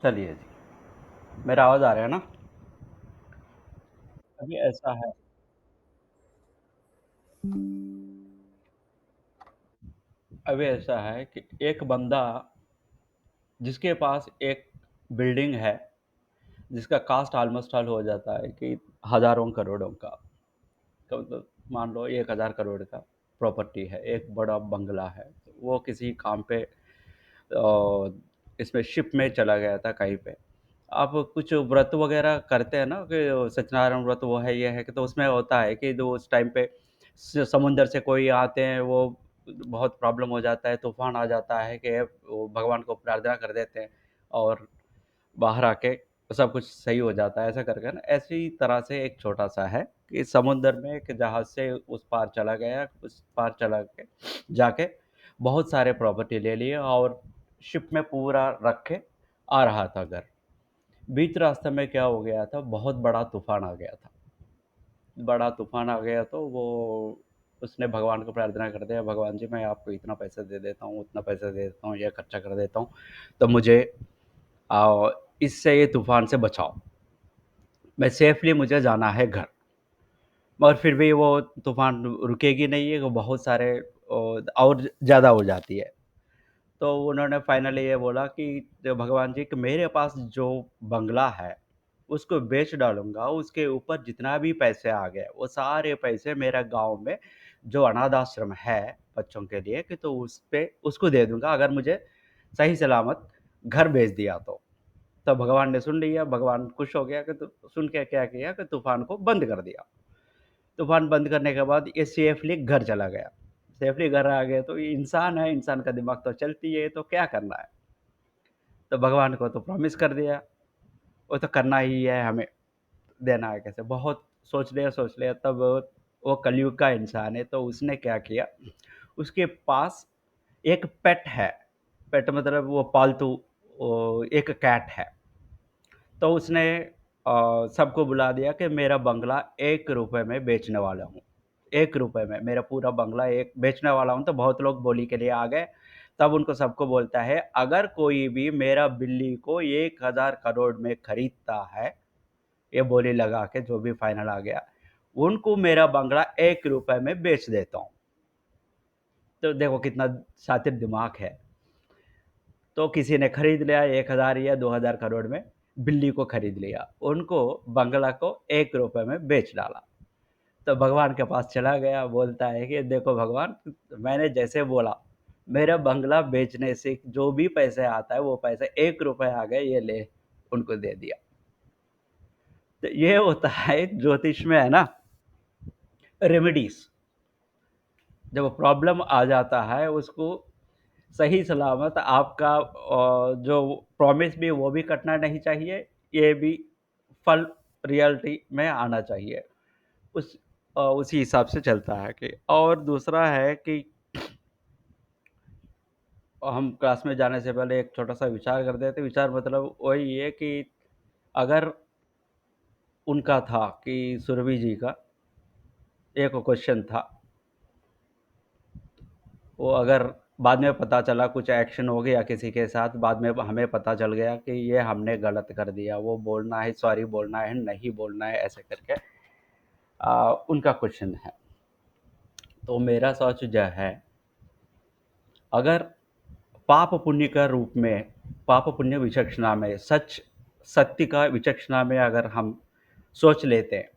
चलिए जी। मेरा आवाज़ आ रहा है ना? अभी ऐसा है अभी ऐसा है कि एक बंदा जिसके पास एक बिल्डिंग है, जिसका कॉस्ट ऑलमोस्ट ऑल हो जाता है कि हज़ारों करोड़ों का। तो मान लो 1000 करोड़ का प्रॉपर्टी है, एक बड़ा बंगला है। वो किसी काम पे इसमें शिप में चला गया था कहीं पे। आप कुछ व्रत वगैरह करते हैं ना कि सत्यनारायण व्रत वो है, ये है कि तो उसमें होता है कि जो उस टाइम पे समुंदर से कोई आते हैं, वो बहुत प्रॉब्लम हो जाता है, तूफान आ जाता है कि वो भगवान को प्रार्थना कर देते हैं और बाहर आके सब कुछ सही हो जाता है, ऐसा करके ना। ऐसी तरह से एक छोटा सा है कि समुंदर में एक जहाज से उस पार चला गया, उस पार चला के जाके बहुत सारे प्रॉपर्टी ले लिए और शिप में पूरा रख के आ रहा था घर। बीच रास्ते में क्या हो गया था, बहुत बड़ा तूफान आ गया था। बड़ा तूफान आ गया तो वो उसने भगवान को प्रार्थना कर दिया, भगवान जी मैं आपको इतना पैसा दे देता हूँ, उतना पैसा दे देता हूँ, ये खर्चा कर देता हूँ, तो मुझे इससे ये तूफान से बचाओ, मैं सेफली मुझे जाना है घर। मगर फिर भी वो तूफान रुकेगी नहीं है, वो बहुत सारे और ज़्यादा हो जाती है। तो उन्होंने फाइनली ये बोला कि जो भगवान जी कि मेरे पास जो बंगला है, उसको बेच डालूँगा, उसके ऊपर जितना भी पैसे आ गए, वो सारे पैसे मेरा गाँव में जो अनाथ आश्रम है बच्चों के लिए, कि तो उस पे उसको दे दूँगा, अगर मुझे सही सलामत घर भेज दिया तो। तब भगवान ने सुन लिया, भगवान खुश हो गया कि तो सुन के क्या किया कि तूफ़ान को बंद कर दिया। तूफ़ान बंद करने के बाद ये सेफ़ली घर चला गया। सेफ़ली घर आ गया तो ये इंसान है, इंसान का दिमाग तो चलती है, तो क्या करना है? तो भगवान को तो प्रॉमिस कर दिया, वो तो करना ही है हमें, देना है कैसे? बहुत सोच लिया तब वो कलयुग का इंसान है, तो उसने क्या किया, उसके पास एक पेट है, पेट मतलब वो पालतू एक कैट है। तो उसने सबको बुला दिया कि मेरा बंगला ₹1 में बेचने वाला हूँ। ₹1 में मेरा पूरा बंगला एक बेचने वाला हूँ, तो बहुत लोग बोली के लिए आ गए। तब उनको सबको बोलता है, अगर कोई भी मेरा बिल्ली को 1000 करोड़ में खरीदता है, ये बोली लगा के जो भी फाइनल आ गया, उनको मेरा बंगला ₹1 में बेच देता हूँ। तो देखो कितना शातिर दिमाग है। तो किसी ने खरीद लिया 1000 या 2000 करोड़ में, बिल्ली को खरीद लिया। उनको बंगला को ₹1 में बेच डाला। तो भगवान के पास चला गया, बोलता है कि देखो भगवान, मैंने जैसे बोला, मेरा बंगला बेचने से जो भी पैसे आता है, वो पैसे ₹1 आ गए, ये ले, उनको दे दिया। तो ये होता है ज्योतिष में, है ना, रेमेडीज़। जब प्रॉब्लम आ जाता है, उसको सही सलामत आपका जो प्रॉमिस भी वो भी कटना नहीं चाहिए, ये भी फल रियलिटी में आना चाहिए। उसी हिसाब से चलता है कि। और दूसरा है कि हम क्लास में जाने से पहले एक छोटा-सा विचार करते थे। विचार मतलब वही है कि अगर उनका था कि सुरभि जी का एक क्वेश्चन था, वो अगर बाद में पता चला कुछ एक्शन हो गया किसी के साथ, बाद में हमें पता चल गया कि ये हमने गलत कर दिया, वो बोलना है, सॉरी बोलना है, नहीं बोलना है, ऐसे करके उनका क्वेश्चन है। तो मेरा सोच जो है, अगर पाप पुण्य का रूप में, पाप पुण्य विचक्षणा में, सत्य का विचक्षणा में अगर हम सोच लेते हैं,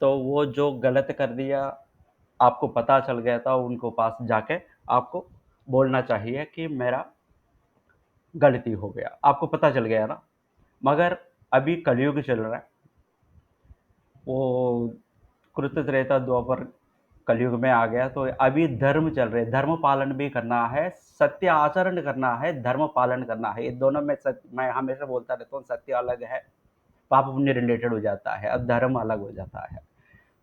तो वो जो गलत कर दिया, आपको पता चल गया था, उनको पास जाके आपको बोलना चाहिए कि मेरा गलती हो गया, आपको पता चल गया ना। मगर अभी कलयुग चल रहा है, वो कृत त्रेता द्वापर कलयुग में आ गया, तो अभी धर्म चल रहे, धर्म पालन भी करना है, सत्य आचरण करना है, धर्म पालन करना है। ये दोनों में सत्य, मैं हमेशा बोलता रहता हूँ, सत्य अलग है, पाप पुण्य रिलेटेड हो जाता है, और धर्म अलग हो जाता है।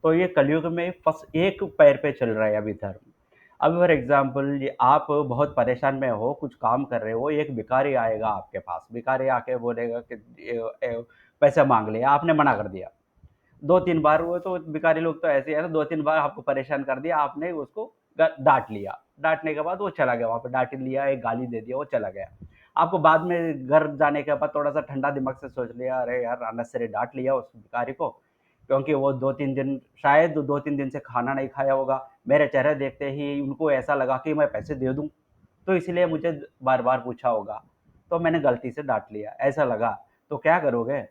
तो ये कलयुग में फस एक पैर पे चल रहा है अभी धर्म। अब फॉर एग्जाम्पल, ये आप बहुत परेशान में हो, कुछ काम कर रहे हो, एक भिखारी आएगा आपके पास, भिखारी आके बोलेगा कि पैसा मांग लिया, आपने मना कर दिया। 2-3 बार, वो तो भिखारी लोग तो ऐसे ही है ना, 2-3 बार आपको परेशान कर दिया, आपने उसको डांट लिया, डांटने के बाद वो चला गया, वहां पर डांट लिया, एक गाली दे दिया, वो चला गया। आपको बाद में घर जाने के बाद थोड़ा-सा ठंडा दिमाग से सोच लिया, अरे यार! अननेसेसरी डाँट लिया उस भिखारी को, क्योंकि वो 2-3 दिन शायद 2-3 दिन से खाना नहीं खाया होगा। मेरे चेहरे देखते ही उनको ऐसा लगा कि मैं पैसे दे दूँ, तो इसलिए मुझे बार-बार पूछा होगा। तो मैंने गलती से डाँट लिया, ऐसा लगा। तो क्या करोगे?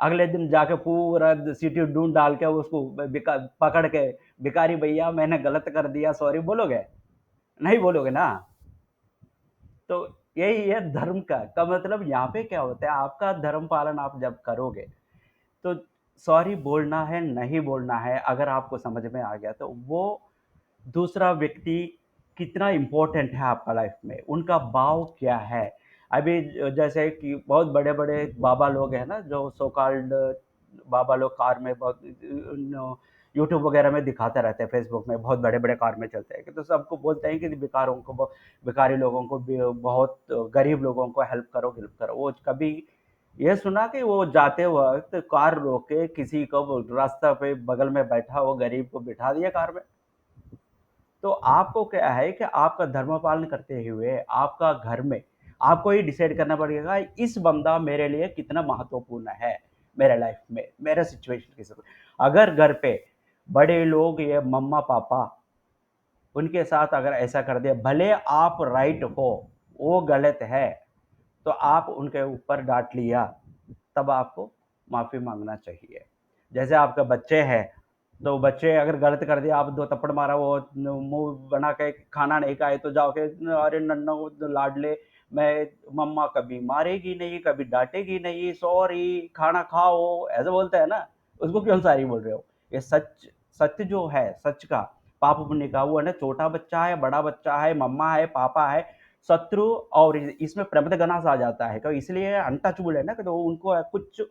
अगले दिन जाके पूरा सिटी ढूँढ डाल के उसको पकड़ के, भिखारी भैया मैंने गलत कर दिया, सॉरी बोलोगे? नहीं बोलोगे ना? तो यही है धर्म का मतलब यहाँ पे क्या होता है, आपका धर्म पालन आप जब करोगे, तो सॉरी बोलना है, नहीं बोलना है, अगर आपको समझ में आ गया तो वो दूसरा व्यक्ति कितना इम्पोर्टेंट है आपका लाइफ में, उनका भाव क्या है। अभी जैसे कि बहुत बड़े-बड़े बाबा लोग हैं ना, जो सो कॉल्ड बाबा लोग कार में बहुत यूट्यूब वगैरह में दिखाते रहते हैं, फेसबुक में बहुत बड़े-बड़े कार में चलते हैं, कि तो सबको बोलते हैं कि भिखारी लोगों को भी बहुत गरीब लोगों को हेल्प करो। वो कभी ये सुना कि वो जाते वक़्त कार रोक के किसी को वो रास्ता पे बगल में बैठा वो गरीब को बिठा दिया कार में? तो आपको क्या है कि आपका धर्म पालन करते हुए आपका घर में आपको ही डिसाइड करना पड़ेगा इस बंदा मेरे लिए कितना महत्वपूर्ण है मेरे लाइफ में, मेरे सिचुएशन के साथ। अगर घर पे बड़े लोग ये मम्मा पापा उनके साथ अगर ऐसा कर दिया, भले आप राइट हो, वो गलत है, तो आप उनके ऊपर डाँट लिया, तब आपको माफ़ी माँगना चाहिए। जैसे आपके बच्चे हैं, तो बच्चे अगर गलत कर दिया, आप 2 थप्पड़ मारा, वो न मुँह बना के खाना नहीं खाए, तो जाके अरे नन्नू लाडले, मैं मम्मा कभी मारेगी नहीं, कभी डाँटेगी नहीं, सॉरी, खाना खाओ, ऐसे बोलते हैं ना, उसको क्यों सॉरी बोल रहे हो? ये सत्य जो है, सच का, पाप पुण्य का, वो है ना, छोटा बच्चा है, बड़ा बच्चा है, मम्मा है, पापा है, शत्रु और इसमें प्रमदगनाश आ जाता है, तो इसलिए अनटचेबल है ना, कि तो उनको कुछ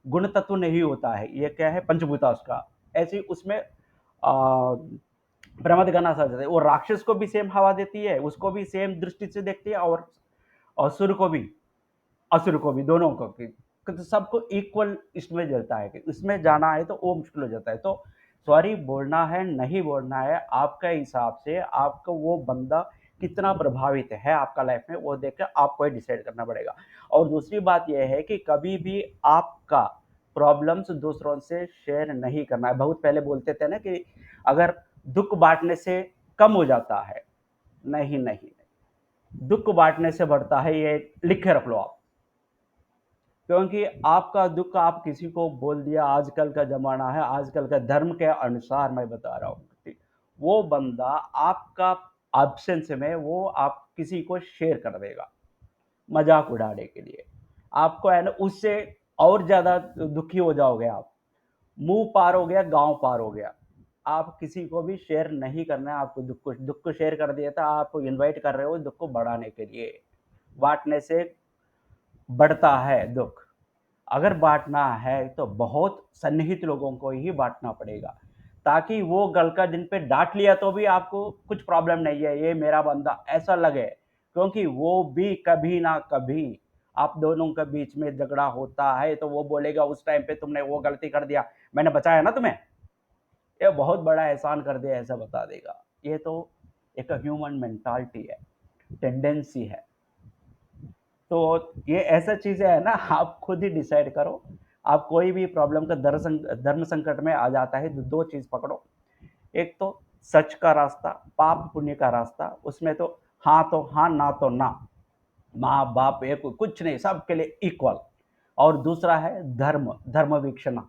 गुण तत्व नहीं होता है, ये क्या है पंचभूता उसका, ऐसे ही उसमें प्रमदगनाश आ जाता है, वो राक्षस को भी सेम हवा देती है, उसको भी सेम दृष्टि से देखती है, और असुर को भी दोनों को भी, तो सबको इक्वल इसमें जलता है कि इसमें जाना है तो वो मुश्किल हो जाता है। तो सॉरी बोलना है, नहीं बोलना है, आपके हिसाब से आपको वो बंदा कितना प्रभावित है आपका लाइफ में, वो देख के आपको ही डिसाइड करना पड़ेगा। और दूसरी बात ये है कि कभी भी आपका प्रॉब्लम्स दूसरों से शेयर नहीं करना है। बहुत पहले बोलते थे ना कि अगर दुःख बाँटने से कम हो जाता है, नहीं, नहीं, नहीं, दुःख बाँटने से बढ़ता है, ये लिख के रख लो आप। क्योंकि आपका दुःख आप किसी को बोल दिया, आजकल का ज़माना है, आजकल का धर्म के अनुसार मैं बता रहा हूँ, ठीक, वो बंदा आपका एब्सेंस में वो आप किसी को शेयर कर देगा, मज़ाक उड़ाने के लिए। आपको है ना उससे और ज़्यादा दुखी हो जाओगे आप। मुँह पार हो गया, गाँव पार हो गया। आप किसी को भी शेयर नहीं करना है, आपको दुःख को शेयर कर दिया था, आप इनवाइट कर रहे हो दुःख को बढ़ाने के लिए। बाँटने से बढ़ता है दुःख। अगर बाँटना है तो बहुत सन्निहित लोगों को ही बाँटना पड़ेगा, ताकि वो कल का दिन पे डाँट लिया तो भी आपको कुछ प्रॉब्लम नहीं है, ये मेरा बंदा ऐसा लगे। क्योंकि वो भी कभी ना कभी आप दोनों के बीच में झगड़ा होता है, तो वो बोलेगा उस टाइम पे तुमने वो गलती कर दिया, मैंने बचाया ना तुम्हें, ये बहुत बड़ा एहसान कर दिया ऐसा बता देगा। ये तो एक ह्यूमन मेंटालिटी है, टेंडेंसी है। तो ये ऐसा चीज़ें है ना, आप खुद ही डिसाइड करो। आप कोई भी प्रॉब्लम का धर्म संकट में आ जाता है तो 2 चीज़ पकड़ो। एक तो सच का रास्ता, पाप पुण्य का रास्ता, उसमें तो हाँ, ना तो ना। माँ-बाप एक कुछ नहीं, सबके लिए इक्वल। और दूसरा है धर्म, धर्म वीक्षणा,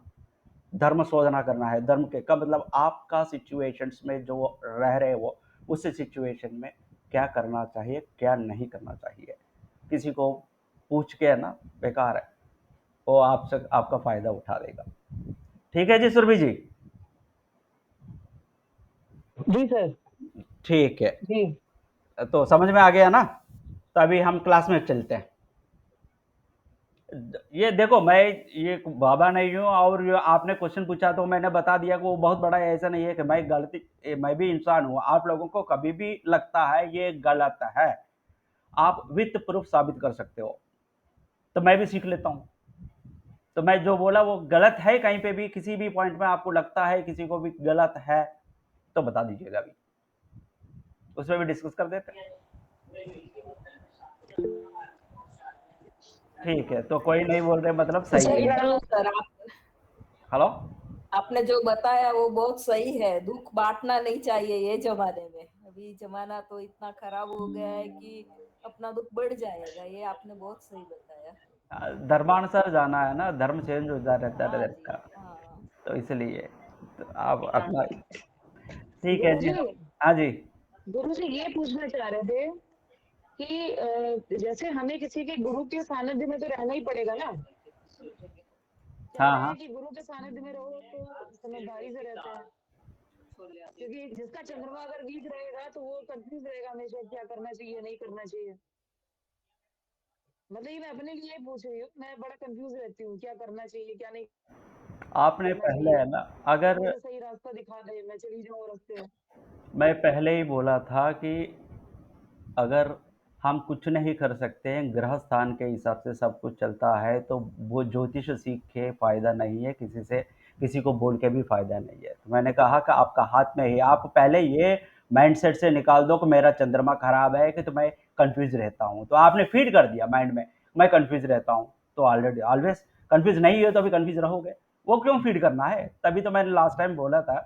धर्म शोधना करना है। धर्म के का मतलब आपका सिचुएशंस में जो रह रहे हो, उस सिचुएशन में क्या करना चाहिए, क्या नहीं करना चाहिए। किसी को पूछ के है ना, बेकार है, वो आपसे आपका फ़ायदा उठा लेगा। ठीक है जी सुरभि जी? जी सर। ठीक है। जी। तो समझ में आ गया ना? तो अभी हम क्लास में चलते हैं। ये देखो, मैं ये बाबा नहीं हूँ, और ये आपने क्वेश्चन पूछा तो मैंने बता दिया कि वो बहुत बड़ा है, ऐसा नहीं है कि मैं भी इंसान हूँ। आप लोगों को कभी भी लगता है ये गलत है, आप विथ प्रूफ साबित कर सकते हो, तो मैं भी सीख लेता हूँ। तो मैं जो बोला वो गलत है, कहीं पे भी किसी भी पॉइंट में आपको लगता है किसी को भी गलत है, तो बता दीजिएगा अभी, उसमें भी डिस्कस कर देते हैं। ठीक है, तो कोई नहीं बोल रहे मतलब सही सही है। कहा सर हेलो? आपने जो बताया वो बहुत सही है। दुख बांटना नहीं चाहिए ये जमाने में। अभी जमाना तो इतना खराब हो गया है कि अपना दुख बढ़ जाएगा। ये आपने बहुत सही बताया। धर्मानुसार जाना है ना, धर्म चेंज होता रहता है हाँ रहता जी, का, हाँ। तो इसलिए तो आप अपना ठीक है गुरु जी। जी, हाँ जी। गुरु जी ये पूछना चाह रहे थे कि जैसे हमें किसी के गुरु के सानिध्य में तो रहना ही पड़ेगा ना। हाँ, कहते हैं हाँ। कि गुरु के सानिध्य में रहो तो समझदारी से रहते हैं, क्योंकि जिसका चंद्रमा अगर वीक रहेगा तो वो कंफ्यूज रहेगा हमेशा, क्या करना चाहिए नहीं करना चाहिए। मतलब ये मैं अपने लिए ही पूछ रही हूँ, मैं बड़ा कंफ्यूज रहती हूँ क्या करना चाहिए क्या नहीं आपने करना पहले चाहिए। है ना, कोई अगर मुझे सही रास्ता दिखा दे मैं चली जाऊँ रास्ते। मैं पहले ही बोला था कि अगर हम कुछ नहीं कर सकते हैं, ग्रह स्थान के हिसाब से सब कुछ चलता है, तो वो ज्योतिष सीख के फ़ायदा नहीं है, किसी से किसी को बोल के भी फ़ायदा नहीं है। तो मैंने कहा कि आपका हाथ में ही, आप पहले ये माइंडसेट से निकाल दो कि मेरा चंद्रमा खराब है, कि तो मैं कन्फ्यूज़ रहता हूँ। तो आपने फ़ीड कर दिया माइंड में, मैं कन्फ्यूज़ रहता हूँ, तो ऑलरेडी ऑलवेज़ कन्फ्यूज़ नहीं हो तो अभी कन्फ्यूज़ रहोगे। वो क्यों फ़ीड करना है? तभी तो मैंने लास्ट टाइम बोला था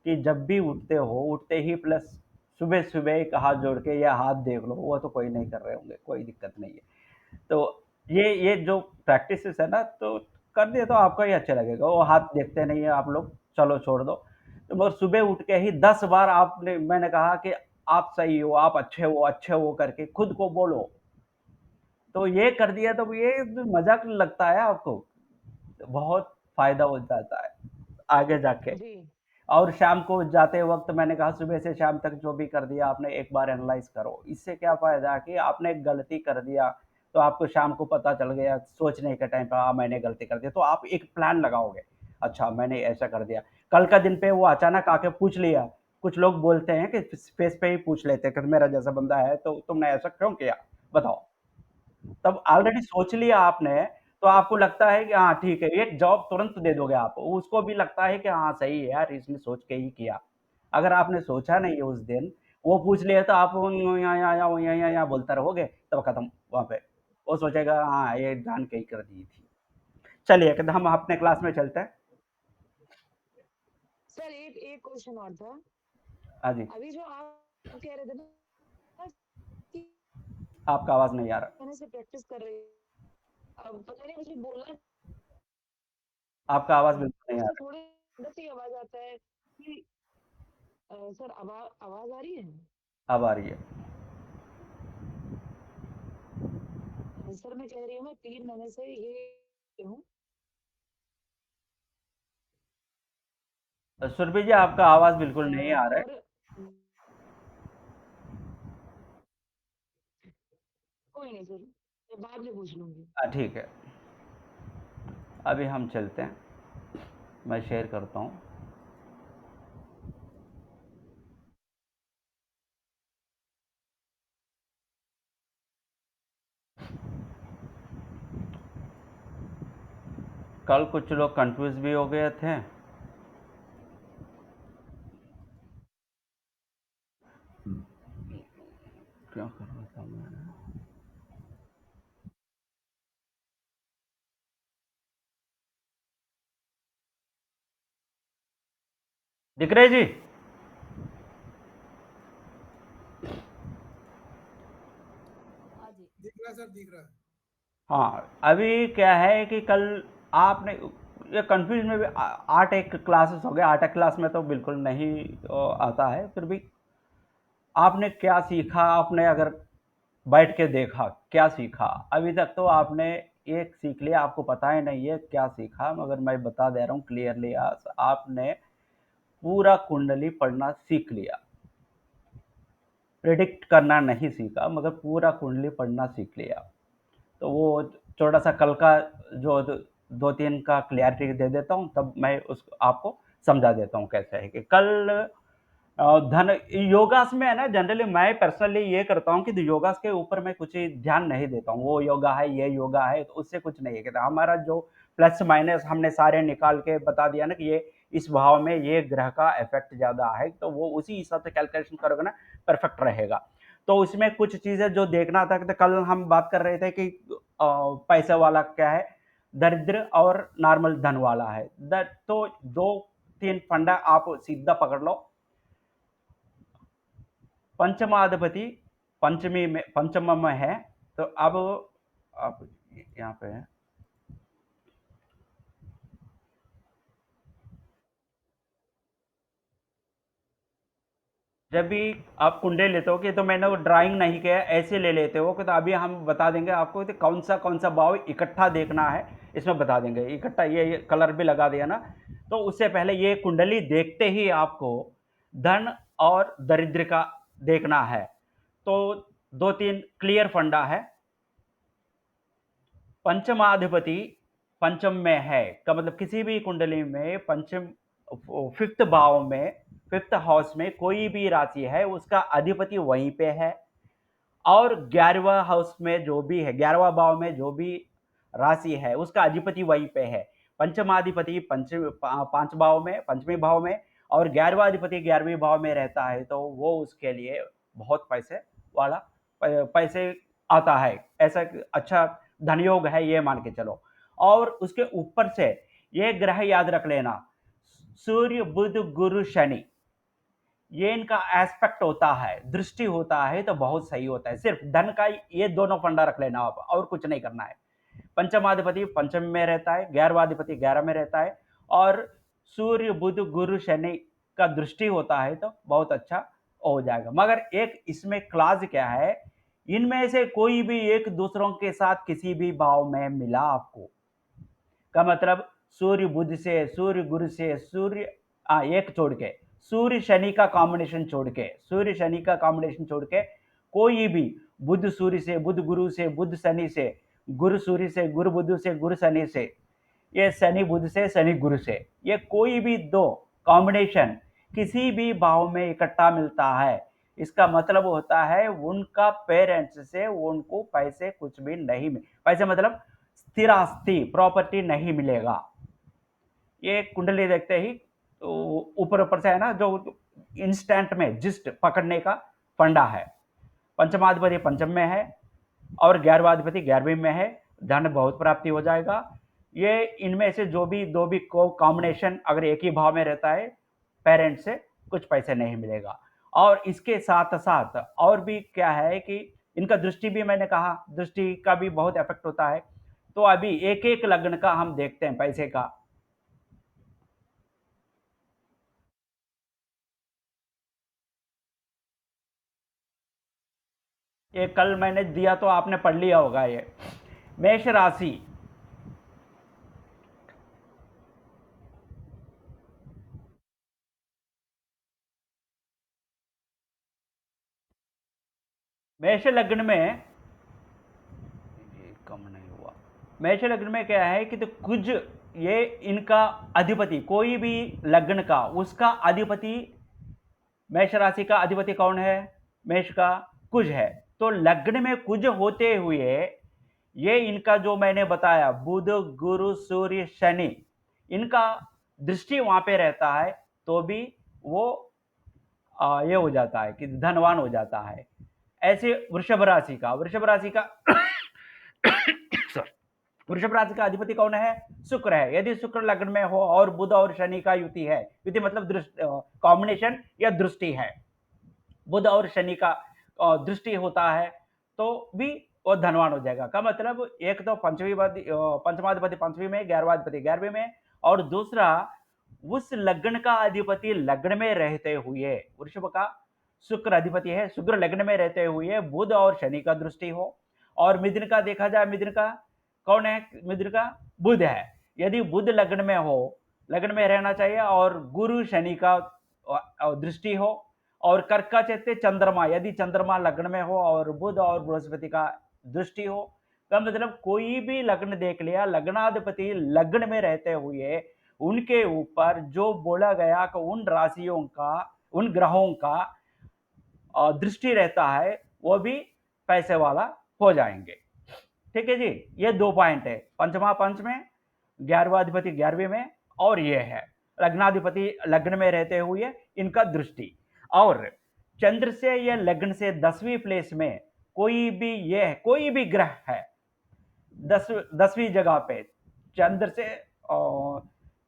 कि जब भी उठते हो, उठते ही प्लस सुबह-सुबह एक हाथ जोड़ के या हाथ देख लो, वो तो कोई नहीं कर रहे होंगे, कोई दिक्कत नहीं है। तो ये जो प्रैक्टिसेस है ना, तो कर दिए तो आपको ही अच्छा लगेगा। वो हाथ देखते नहीं है आप लोग, चलो छोड़ दो। तो मगर सुबह उठ के ही 10 बार आपने मैंने कहा कि आप सही हो, आप अच्छे हो करके खुद को बोलो। तो ये कर दिया तो ये मज़ाक लगता है आपको, बहुत फ़ायदा हो जाता है आगे जाके। जी। और शाम को जाते वक़्त मैंने कहा सुबह से शाम तक जो भी कर दिया आपने एक बार एनालाइज़ करो। इससे क्या फ़ायदा कि आपने एक गलती कर दिया, तो आपको शाम को पता चल गया सोचने के टाइम पे हाँ, मैंने गलती कर दी। तो आप एक प्लान लगाओगे, अच्छा मैंने ऐसा कर दिया। कल का दिन पे वो अचानक आके पूछ लिया, कुछ लोग बोलते हैं कि फेस पे ही पूछ लेते हैं कि मेरा जैसा बंदा है तो तुमने ऐसा क्यों किया? बताओ। तब ऑलरेडी सोच लिया आपने, तो आपको लगता है कि हाँ ठीक है, एक जॉब तुरंत दे दोगे आप। उसको भी लगता है कि हाँ सही है यार, इसने सोच के ही किया। अगर आपने सोचा नहीं है उस दिन, वो पूछ लिया तो आप यहाँ बोलता रहोगे, तब खत्म वहाँ पे। वो सोचेगा हाँ, ये जान के ही कर दी थी। चलिए कहते हम अपने क्लास में चलते हैं। सर एक एक क्वेश्चन और था। हाँ जी, अभी जो आप कह रहे थे ना कि आपका आवाज़ नहीं आ रहा। मैंने से प्रैक्टिस कर रही अब पता नहीं मुझे बोलना आपका आवाज़ बिल्कुल नहीं आ उसका रहा। थोड़े अंदर से ही आवाज आता है कि सर आवाज आ रही है। अब आ रही है। सर मैं कह रही हूँ मैं 3 महीने से ये हूँ। सुरभि जी आपका आवाज़ बिल्कुल नहीं आ रहा है। और कोई नहीं सर मैं बाद में पूछ लूंगी। ठीक है, अभी हम चलते हैं। मैं शेयर करता हूँ। कल कुछ लोग कंफ्यूज भी हो गए थे। क्या कर रहा था मैं? दिख रहे जी? हाँ जी। दिख रहा है सर, दिख रहा है। हाँ, अभी क्या है कि कल आपने ये कंफ्यूज में भी 8 एक क्लासेस हो गए। 8 एक क्लास में तो बिल्कुल नहीं आता है, फिर भी आपने क्या सीखा, आपने अगर बैठ के देखा क्या सीखा। अभी तक तो आपने एक सीख लिया, आपको पता ही नहीं है क्या सीखा, मगर मैं बता दे रहा हूँ क्लियरली। आज आपने पूरा कुंडली पढ़ना सीख लिया। प्रिडिक्ट करना नहीं सीखा, मगर पूरा कुंडली पढ़ना सीख लिया। तो वो छोटा सा कल का जो दो तीन का क्लियरिटी दे देता हूँ, तब मैं उस आपको समझा देता हूँ कैसे है कि कल धन योगास में है ना, जनरली मैं पर्सनली ये करता हूँ कि योगास के ऊपर मैं कुछ ध्यान नहीं देता हूँ। वो योगा है, ये योगा है, तो उससे कुछ नहीं है कहता। हमारा जो प्लस माइनस हमने सारे निकाल के बता दिया ना कि ये इस भाव में ये ग्रह का इफेक्ट ज़्यादा है, तो वो उसी हिसाब से कैलकुलेशन करोगे ना, परफेक्ट रहेगा। तो उसमें कुछ चीज़ें जो देखना था, तो कल हम बात कर रहे थे कि पैसे वाला क्या है, दरिद्र और नॉर्मल धन वाला है। तो 2-3 फंडा आप सीधा पकड़ लो। पंचमाधिपति पंचम में है, तो अब आप यहाँ पे है। जब भी आप कुंडे लेते हो कि तो मैंने वो ड्राइंग नहीं किया, ऐसे ले लेते हो कि तो अभी हम बता देंगे आपको कि कौन सा भाव इकट्ठा देखना है, इसमें बता देंगे इकट्ठा। ये कलर भी लगा दिया ना। तो उससे पहले ये कुंडली देखते ही आपको धन और दरिद्र का देखना है। तो 2-3 क्लियर फंडा है। पंचमाधिपति पंचम में है का मतलब किसी भी कुंडली में पंचम फिफ्थ भाव में, फिफ्थ हाउस में कोई भी राशि है उसका अधिपति वहीं पे है। और 11वां हाउस में जो भी है, 11वां भाव में जो भी राशि है उसका अधिपति वहीं पे है। पंचमाधिपति पांच भाव में, पंचमी भाव में, और 11वां अधिपति 11वें भाव में रहता है, तो वो उसके लिए बहुत पैसे वाला पैसे आता है, ऐसा अच्छा धनयोग है, ये मान के चलो। और उसके ऊपर से ये ग्रह याद रख लेना, सूर्य बुध गुरु शनि, ये इनका एस्पेक्ट होता है, दृष्टि होता है, तो बहुत सही होता है। सिर्फ धन का ये दोनों फंडा रख लेना आप, और कुछ नहीं करना है। पंचमाधिपति पंचम में रहता है, 11वां अधिपति 11 में रहता है, और सूर्य बुध गुरु शनि का दृष्टि होता है, तो बहुत अच्छा हो जाएगा। मगर एक इसमें क्लास क्या है, इनमें से कोई भी एक दूसरों के साथ किसी भी भाव में मिला आपको, का मतलब सूर्य बुध से, सूर्य गुरु से, सूर्य एक छोड़ के, सूर्य शनि का कॉम्बिनेशन छोड़ के, सूर्य शनि का कॉम्बिनेशन छोड़ के कोई भी बुध सूर्य से, बुध गुरु से, बुध शनि से, गुरु सूर्य से, गुरु बुध से, गुरु शनि से, ये शनि बुध से, शनि गुरु से, ये कोई भी दो कॉम्बिनेशन किसी भी भाव में इकट्ठा मिलता है, इसका मतलब होता है उनका पेरेंट्स से उनको पैसे कुछ भी नहीं मिले, पैसे मतलब स्थिरास्ति प्रॉपर्टी नहीं मिलेगा। ये कुंडली देखते ही तो ऊपर ऊपर से है ना, जो इंस्टेंट में जिस्ट पकड़ने का फंडा है। पंचमाधिपति पंचम में है और 11वां अधिपति 11वीं में है, धन बहुत प्राप्ति हो जाएगा। ये इनमें से जो भी दो भी कॉम्बिनेशन अगर एक ही भाव में रहता है, पेरेंट से कुछ पैसे नहीं मिलेगा। और इसके साथ साथ और भी क्या है कि इनका दृष्टि भी, मैंने कहा दृष्टि का भी बहुत इफेक्ट होता है। तो अभी एक एक लग्न का हम देखते हैं पैसे का। ये कल मैंने दिया तो आपने पढ़ लिया होगा। ये मेष राशि, मेष लग्न में कम नहीं हुआ। मेष लग्न में क्या है कि तो कुछ ये इनका अधिपति, कोई भी लग्न का उसका अधिपति, मेष राशि का अधिपति कौन है, मेष का कुज है। तो लग्न में कुज होते हुए ये इनका जो मैंने बताया बुध गुरु सूर्य शनि, इनका दृष्टि वहां पे रहता है, तो भी वो ये हो जाता है कि धनवान हो जाता है। ऐसे वृषभ राशि का वृषभ राशि का अधिपति कौन है, शुक्र है। यदि शुक्र लग्न में हो और बुध और शनि का युति है, युति मतलब कॉम्बिनेशन या दृष्टि है, बुध और शनि का दृष्टि होता है, तो भी वो धनवान हो जाएगा। का मतलब एक तो पंचमाधिपति पंचमी में, 11वां अधिपति 11वें में, और दूसरा उस लग्न का अधिपति लग्न में रहते हुए, वृषभ का शुक्र अधिपति है, शुक्र लग्न में रहते हुए बुध और शनि का दृष्टि हो। और मिथुन का देखा जाए, मिथुन का कौन है, मिथुन का बुध है। यदि बुध लग्न में हो, लग्न में रहना चाहिए, और गुरु शनि का दृष्टि हो। और कर्क का चैत्य चंद्रमा, यदि चंद्रमा लग्न में हो और बुध और बृहस्पति का दृष्टि हो, तो मतलब कोई भी लग्न देख लिया, लग्नाधिपति लग्न में रहते हुए उनके ऊपर जो बोला गया कि उन राशियों का, उन ग्रहों का दृष्टि रहता है, वो भी पैसे वाला हो जाएंगे। ठीक है जी, ये 2 पॉइंट है, पंचमा पंच में, 11वां अधिपति 11वें में, और ये है लग्नाधिपति लग्न में रहते हुए इनका दृष्टि। और चंद्र से या लग्न से 10वीं प्लेस में कोई भी ग्रह है 10वीं जगह पे चंद्र से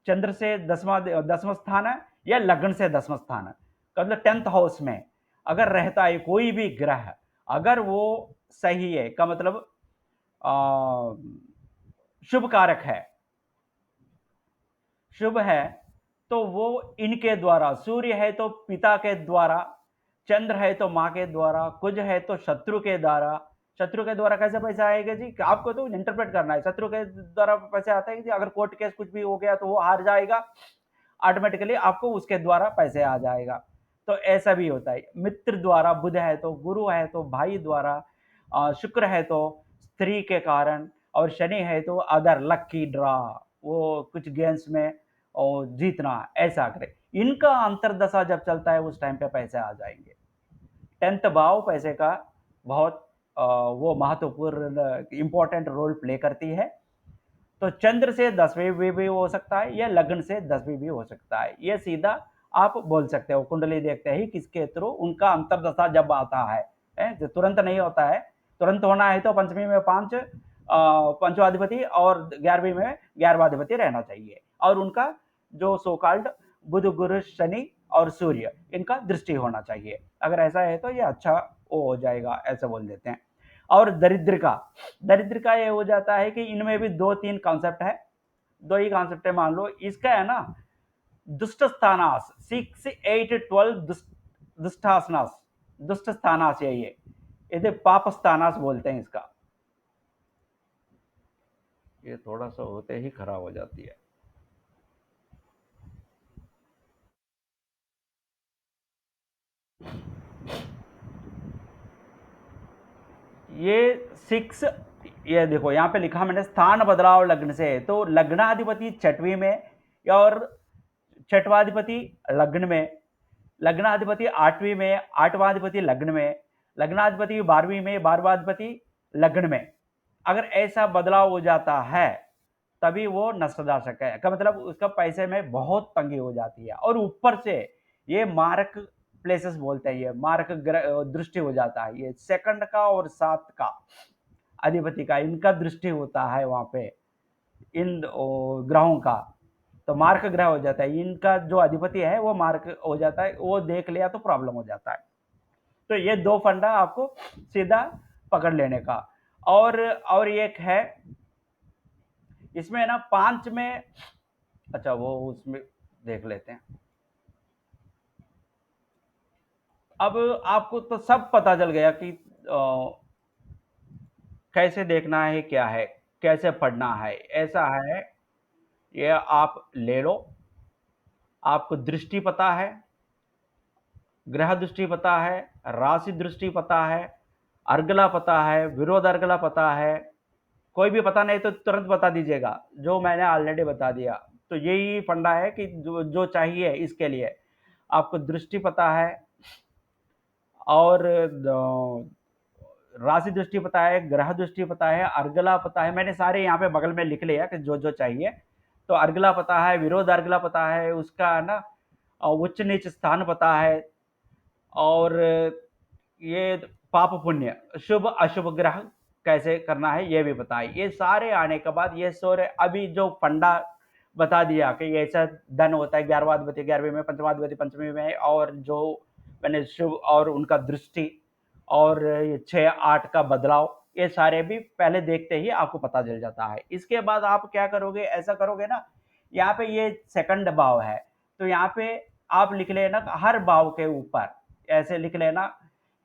चंद्र से 10वां स्थान है या लग्न से 10वां स्थान है, मतलब 10th हाउस में अगर रहता है कोई भी ग्रह, अगर वो सही है का मतलब शुभ कारक है, शुभ है, तो वो इनके द्वारा, सूर्य है तो पिता के द्वारा, चंद्र है तो माँ के द्वारा, कुज है तो शत्रु के द्वारा। शत्रु के द्वारा कैसे पैसे आएगा जी? आपको तो इंटरप्रेट करना है। शत्रु के द्वारा पैसे आते हैं कि अगर कोर्ट केस कुछ भी हो गया तो वो हार जाएगा, ऑटोमेटिकली आपको उसके द्वारा पैसे आ जाएगा। तो ऐसा भी होता है। मित्र द्वारा, बुध है तो, गुरु है तो भाई द्वारा, शुक्र है तो स्त्री के कारण, और शनि है तो अदर लक्की ड्रा, वो कुछ गेम्स में और जीतना, ऐसा करे। इनका अंतरदशा जब चलता है उस टाइम पे पैसे आ जाएंगे। 10th भाव पैसे का बहुत वो महत्वपूर्ण इंपॉर्टेंट रोल प्ले करती है। तो चंद्र से 10वीं भी हो सकता है या लग्न से 10वीं भी हो सकता है। ये सीधा आप बोल सकते हो, कुंडली देखते ही किसके थ्रू उनका अंतरदशा जब आता है जो तुरंत नहीं होता है। तुरंत होना है तो पंचमी में 5 पंचवाधिपति और 11वीं में 11वाधिपति रहना चाहिए, और उनका जो सो कॉल्ड बुध गुरु शनि और सूर्य, इनका दृष्टि होना चाहिए। अगर ऐसा है तो ये अच्छा वो हो जाएगा, ऐसा बोल देते हैं। और दरिद्र का ये हो जाता है कि इनमें भी 2-3 कॉन्सेप्ट है, 2 ही कॉन्सेप्ट है। मान लो इसका है ना, दुष्ट स्थानास 6, 8, 12 दुष्टासनास, दुष्ट स्थानास है ये, इसे पाप स्थानास बोलते हैं इसका। ये थोड़ा सा होते ही खराब हो जाती है। ये 6, ये देखो यहाँ पे लिखा मैंने स्थान बदलाव लग्न से, तो लग्नाधिपति 6वीं में और 6वाधिपति लग्न में, लग्नाधिपति 8वीं में, 8वाधिपति लग्न में, लग्नाधिपति 12वीं में, 12वाधिपति लग्न में। अगर ऐसा बदलाव हो जाता है तभी वो नष्टदाशक है का मतलब उसका पैसे में बहुत तंगी हो जाती है। और ऊपर से ये मारक प्लेसेस बोलते हैं, ये मारक दृष्टि हो जाता है। ये सेकंड का और 7 का अधिपति का इनका दृष्टि होता है वहां पे, इन ग्रहों का, तो मार्क ग्रह हो जाता है। इनका जो अधिपति है वो मार्क हो जाता है, वो देख लिया तो प्रॉब्लम हो जाता है। तो ये 2 फंडा आपको सीधा पकड़ लेने का। और एक है इसमें ना 5 में, अच्छा वो उसमें देख लेते हैं। अब आपको तो सब पता चल गया कि कैसे देखना है, क्या है, कैसे पढ़ना है। ऐसा है, ये आप ले लो, आपको दृष्टि पता है, ग्रह दृष्टि पता है, राशि दृष्टि पता है, अर्गला पता है, विरोध अर्गला पता है। कोई भी पता नहीं तो तुरंत बता दीजिएगा, जो मैंने ऑलरेडी बता दिया। तो यही फंडा है कि जो चाहिए इसके लिए आपको दृष्टि पता है, और राशि दृष्टि पता है, ग्रह दृष्टि पता है, अर्गला पता है। मैंने सारे यहाँ पे बगल में लिख लिया कि जो जो चाहिए। तो अर्गला पता है, विरोध अर्गला पता है, उसका ना उच्च नीच स्थान पता है, और ये पाप पुण्य, शुभ अशुभ ग्रह कैसे करना है ये भी पता है। ये सारे आने के बाद ये सारे अभी जो फंडा बता दिया कि ऐसा धन होता है 11वाधिपति 11वीं में, पंचमाधिपति पंचमी में, और जो मैंने शुभ और उनका दृष्टि और 6-8 का बदलाव, ये सारे भी पहले देखते ही आपको पता चल जाता है। इसके बाद आप क्या करोगे, ऐसा करोगे ना, यहाँ पे ये सेकंड भाव है तो यहाँ पे आप लिख लेना हर भाव के ऊपर, ऐसे लिख लेना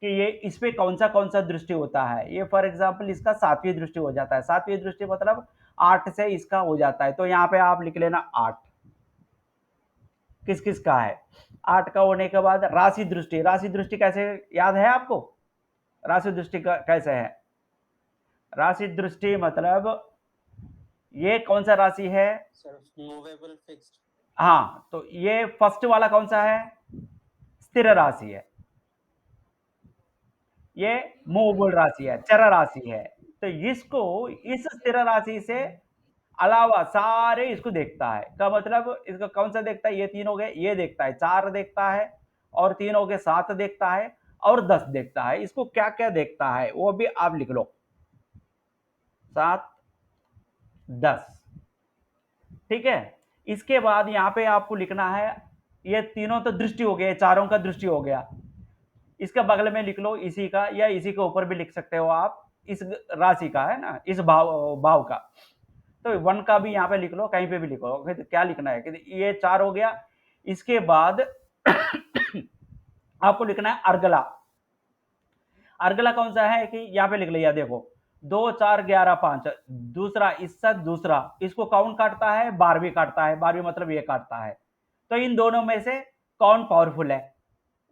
कि ये इस पे कौन सा दृष्टि होता है। ये फॉर एग्जांपल इसका 7वीं दृष्टि हो जाता है, 7वीं दृष्टि मतलब 8 से इसका हो जाता है। तो यहाँ पे आप लिख लेना 8 किस किस का है। 8 का होने के बाद राशि दृष्टि, राशि दृष्टि कैसे याद है आपको? राशि दृष्टि का कैसे है? राशि दृष्टि मतलब ये कौन सा राशि है? Movable fixed. हाँ, तो ये फर्स्ट वाला कौन सा है? स्थिर राशि है। ये मूवेबल राशि है, चर राशि है। तो इसको इस स्थिर राशि से अलावा सारे इसको देखता है, का मतलब इसका कौन सा देखता है? ये 3 हो गए, ये देखता है, 4 देखता है, और 3 हो गए 7 देखता है और 10 देखता है। इसको क्या-क्या देखता है वो भी आप लिख लो। 7, 10 ठीक है। इसके बाद यहाँ पे आपको लिखना है, ये तीनों तो दृष्टि हो गए, चारों का दृष्टि हो गया। इसके बगल में लिख लो इसी का, या इसी के ऊपर भी लिख सकते हो आप, इस राशि का है ना, इस भाव का। तो 1 का भी यहाँ पे लिख लो, कहीं पे भी लिखो। फिर क्या लिखना है कि ये 4 हो गया। इसके बाद आपको लिखना है अर्गला। अर्गला कौन सा है कि यहाँ पे लिख लिया, देखो 2, 4, 11, 5। दूसरा इसका दूसरा, इसको कौन काटता है? 12वीं काटता है। 12वीं मतलब ये काटता है। तो इन दोनों में से कौन पावरफुल है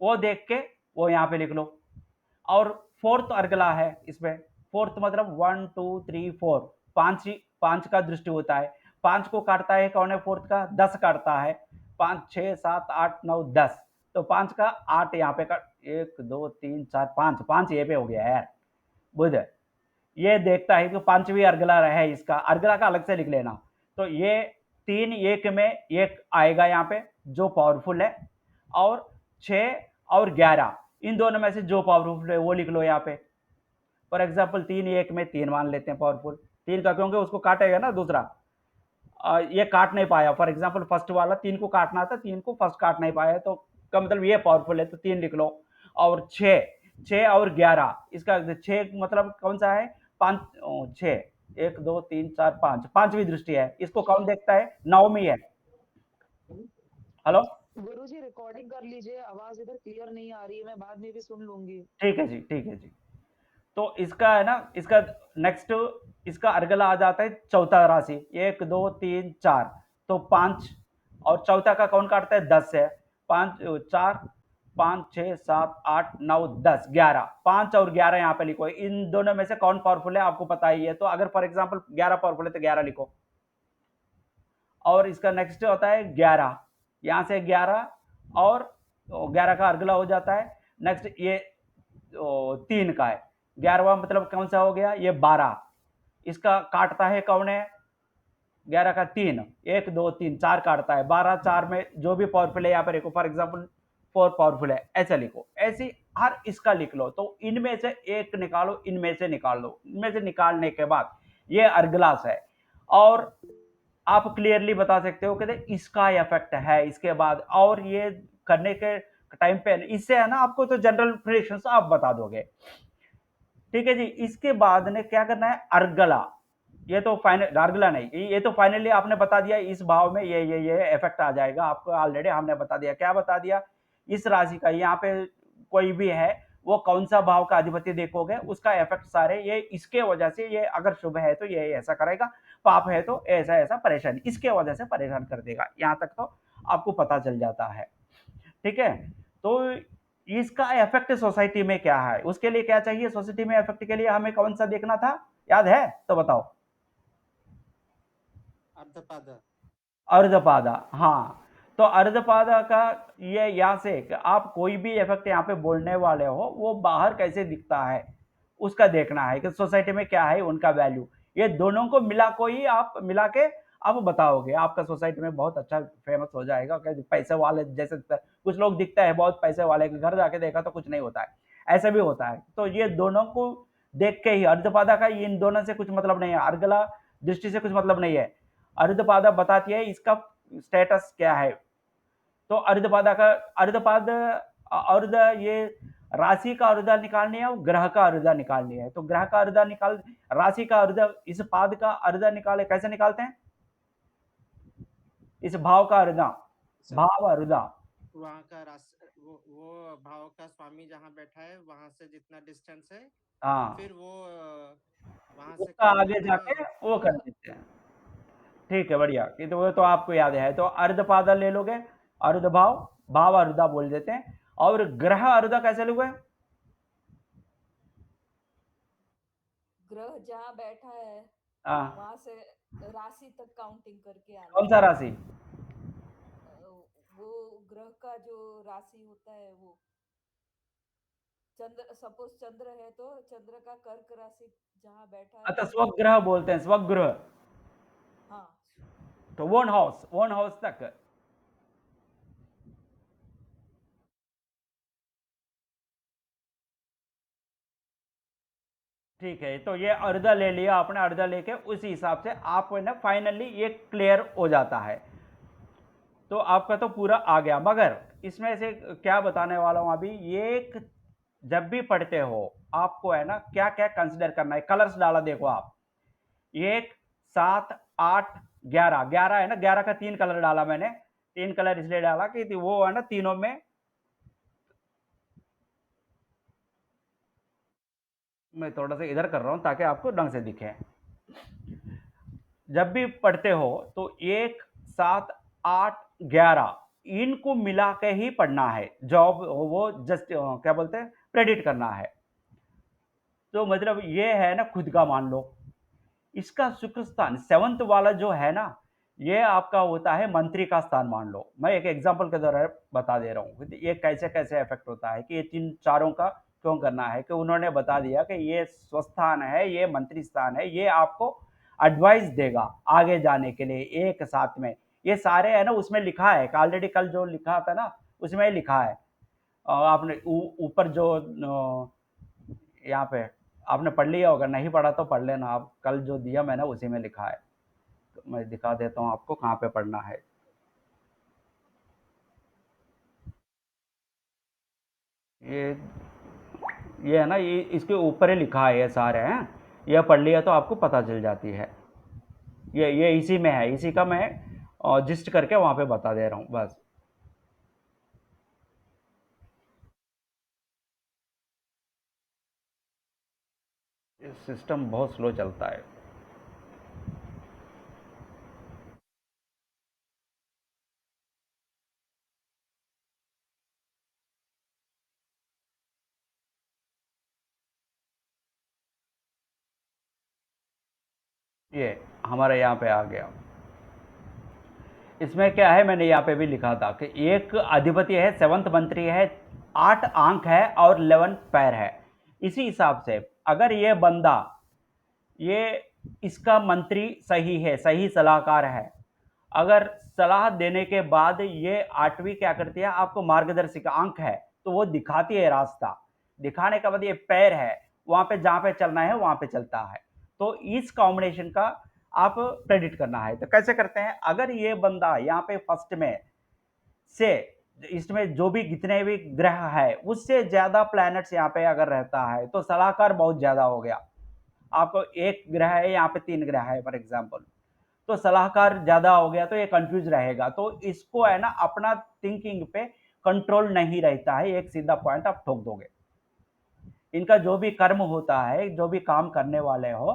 वो देख के वो यहाँ पे लिख लो। और फोर्थ अर्गला है इसमें। फोर्थ मतलब 1, 2, 3, 4, 5 का दृष्टि होता है। 5 को काटता है कौन है? फोर्थ का 10 काटता है। 5, 6, 7, 8, 9, 10। तो 5 का 8 यहाँ पे काट, 1, 2, 3, 4, 5 ये पे हो गया यार बुध। ये देखता है कि 5वीं अर्गला है, इसका अर्गला का अलग से लिख लेना। तो ये 3 1 में एक आएगा यहाँ पे जो पावरफुल है, और 6 और 11 इन दोनों में से जो पावरफुल है वो लिख लो यहाँ पे। फॉर एग्जाम्पल 3 1 में 3 मान लेते हैं पावरफुल। 3 का क्योंकि उसको काटेगा ना दूसरा, ये काट नहीं पाया। फॉर एग्जाम्पल फर्स्ट वाला 3 को काटना था, 3 को फर्स्ट काट नहीं पाया, तो का मतलब ये पावरफुल है, तो 3 लिख लो। और 6 6 और 11, इसका 6 मतलब कौन सा है? 5 6 1 2 3 4 5, 5वीं दृष्टि है। इसको कौन देखता है? नवमी है। हेलो, गुरुजी रिकॉर्डिंग कर लीजिए, आवाज इधर क्लियर नहीं आ रही है, मैं बाद में भी सुन लूंगी। ठीक है जी, ठीक है जी। तो इसका है ना, इसका नेक्स्ट, इसका अर्गला आ जाता है चौथा राशि। 1 2 3 4, तो 5, और चौथा का कौन काटता है? 10 है। 5 4 5 6 7 8 9 10 11, 5 और 11 यहाँ पे लिखो। इन दोनों में से कौन पावरफुल है आपको पता ही है। तो अगर फॉर एग्जाम्पल 11 पावरफुल है तो 11 लिखो। और इसका नेक्स्ट होता है 11, यहाँ से 11 और 11 का अर्गला हो जाता है। नेक्स्ट ये 3 का है। 11वां मतलब कौन सा हो गया? ये 12। इसका काटता है कौन है? 11 का 3, 1 2 3 4 काटता है। 12 4 में जो भी पावरफुल है यहाँ पर लिखो। फॉर एग्जाम्पल 4 पावरफुल है, ऐसा लिखो। ऐसी हर इसका लिख लो। तो इनमें से एक निकालो, इनमें से निकाल लो। इनमें से निकालने के बाद ये अर्गलास है, और आप क्लियरली बता सकते हो कि इसका इफेक्ट है इसके बाद। और ये करने के टाइम पे इससे है ना, आपको तो जनरल प्रेडिक्शंस आप बता दोगे। ठीक है जी। इसके बाद ने क्या करना है? अर्गला। ये तो फाइनल, अर्गला नहीं, ये तो फाइनली आपने बता दिया इस भाव में ये इफेक्ट आ जाएगा आपको। ऑलरेडी हमने बता दिया। क्या बता दिया? इस राशि का यहाँ पे कोई भी है, वो कौन सा भाव का अधिपति देखोगे उसका इफेक्ट सारे ये इसके वजह से, ये अगर शुभ है तो ये ऐसा करेगा, पाप है तो ऐसा ऐसा परेशानी इसके वजह से परेशान कर देगा। यहाँ तक तो आपको पता चल जाता है। ठीक है। तो इसका इफेक्ट सोसाइटी में क्या है, उसके लिए क्या चाहिए? सोसाइटी में इफेक्ट के लिए हमें कौन सा देखना था, याद है तो बताओ। अर्धपादा। अर्धपादा, हाँ। तो अर्धपादा का ये यहाँ से कि आप कोई भी इफेक्ट यहाँ पे बोलने वाले हो वो बाहर कैसे दिखता है उसका देखना है कि सोसाइटी में क्या है उनका वैल्यू। ये दोनों को मिला कोई आप मिला के आप बताओगे, आपका सोसाइटी में बहुत अच्छा फेमस हो जाएगा। पैसे वाले जैसे कुछ लोग दिखता है बहुत पैसे वाले के घर जाके देखा तो कुछ नहीं होता है, ऐसा भी होता है। तो ये दोनों को देख के ही अर्धपादा का इन दोनों से कुछ मतलब नहीं है, अर्गला दृष्टि से कुछ मतलब नहीं है। अर्धपादा बताती है इसका स्टेटस क्या है। तो अर्धपादा का अर्धपाद अर्ध ये राशि का अर्धा निकालनी है और ग्रह का अर्धा निकालनी है। तो ग्रह का अर्धा निकाल, राशि का अर्धा, इस पाद का अर्धा निकाले, कैसे निकालते हैं? इस भाव का अर्धा, सर, भाव अर्धा। वहाँ का वो भाव का स्वामी जहाँ बैठा है वहां से जितना डिस्टेंस है, हाँ, फिर वो वहां से उसका काट आगे के। जाके वो कर देते हैं। ठीक है, बढ़िया। ये तो वो तो आपको याद है। तो अर्धपादा ले लोगे, अर्धभाव, भाव अर्धा बोल देते हैं। और ग्रह अर्धा कैसे लोगे? ग्रह जहाँ बैठा है हाँ, वहां से राशि तक काउंटिंग करके आना कौन है। सा राशि? वो ग्रह का जो राशि होता है वो चंद्र, सपोज चंद्र है तो चंद्र का कर्क राशि जहाँ बैठा है अच्छा, वहां से। स्वग्रह बोलते हैं, स्वग्रह। हाँ। तो वन हाउस, वन हाउस तक ठीक है, तो ये अर्धा ले लिया आपने, अर्धा लेके उसी हिसाब से आप ना फाइनली ये क्लियर हो जाता है। तो आपका तो पूरा आ गया, मगर इसमें से क्या बताने वाला हूं अभी, ये जब भी पढ़ते हो आपको है ना क्या क्या कंसिडर करना है। कलर्स डाला देखो आप, 1, 7, 8, 11, 11 है ना, 11 का 3 कलर डाला मैंने। 3 कलर इसलिए डाला कि वो है ना तीनों में, मैं थोड़ा सा इधर कर रहा हूं ताकि आपको ढंग से दिखे। जब भी पढ़ते हो तो 1, 7, 8, 11 इनको मिला के ही पढ़ना है। जॉब वो जस्ट क्या बोलते हैं, प्रेडिक्ट करना है। तो मतलब ये है ना खुद का मान लो। इसका शुक्र स्थान 7th वाला जो है ना, ये आपका होता है मंत्री का स्थान मान लो। मैं एक एग्जांपल के द्वारा बता दे रहा हूँ ये कैसे कैसे इफेक्ट होता है कि ये तीन चारों का क्यों करना है। कि उन्होंने बता दिया कि ये स्वस्थान है, ये मंत्री स्थान है, ये आपको एडवाइस देगा आगे जाने के लिए एक साथ में। ये सारे है ना उसमें लिखा है, ऑलरेडी कल जो लिखा था ना उसमें लिखा है। आपने ऊपर जो यहाँ पे आपने पढ़ लिया होगा, नहीं पढ़ा तो पढ़ लेना आप, कल जो दिया मैंने उसी में लिखा है। तो मैं दिखा देता हूँ आपको कहाँ पे पढ़ना है। ये ये है ना, ये इसके ऊपर ही लिखा है, ये सारे हैं। ये पढ़ लिया तो आपको पता चल जाती है। ये इसी में है, इसी का मैं जिस्ट करके वहाँ पे बता दे रहा हूँ बस। सिस्टम बहुत स्लो चलता है। ये हमारे यहाँ पे आ गया। इसमें क्या है, मैंने यहाँ पे भी लिखा था कि एक अधिपति है, 7th मंत्री है, 8 आंख है और 11 पैर है। इसी हिसाब से अगर ये बंदा, ये इसका मंत्री सही है, सही सलाहकार है, अगर सलाह देने के बाद ये 8वीं क्या करती है, आपको मार्गदर्शिका आंख है तो वो दिखाती है रास्ता। दिखाने के बाद ये पैर है, वहां पे जहां पे चलना है वहां पे चलता है। तो इस कॉम्बिनेशन का आप प्रेडिक्ट करना है। तो कैसे करते हैं, अगर ये बंदा यहाँ पे फर्स्ट में से, इसमें जो भी जितने भी ग्रह है उससे ज्यादा प्लैनेट्स यहाँ पे अगर रहता है तो सलाहकार बहुत ज्यादा हो गया। आपको एक ग्रह है, यहाँ पे 3 ग्रह है फॉर एग्जाम्पल, तो सलाहकार ज्यादा हो गया तो ये कंफ्यूज रहेगा। तो इसको है ना अपना थिंकिंग पे कंट्रोल नहीं रहता है, एक सीधा पॉइंट आप ठोक दोगे। इनका जो भी कर्म होता है, जो भी काम करने वाले हो,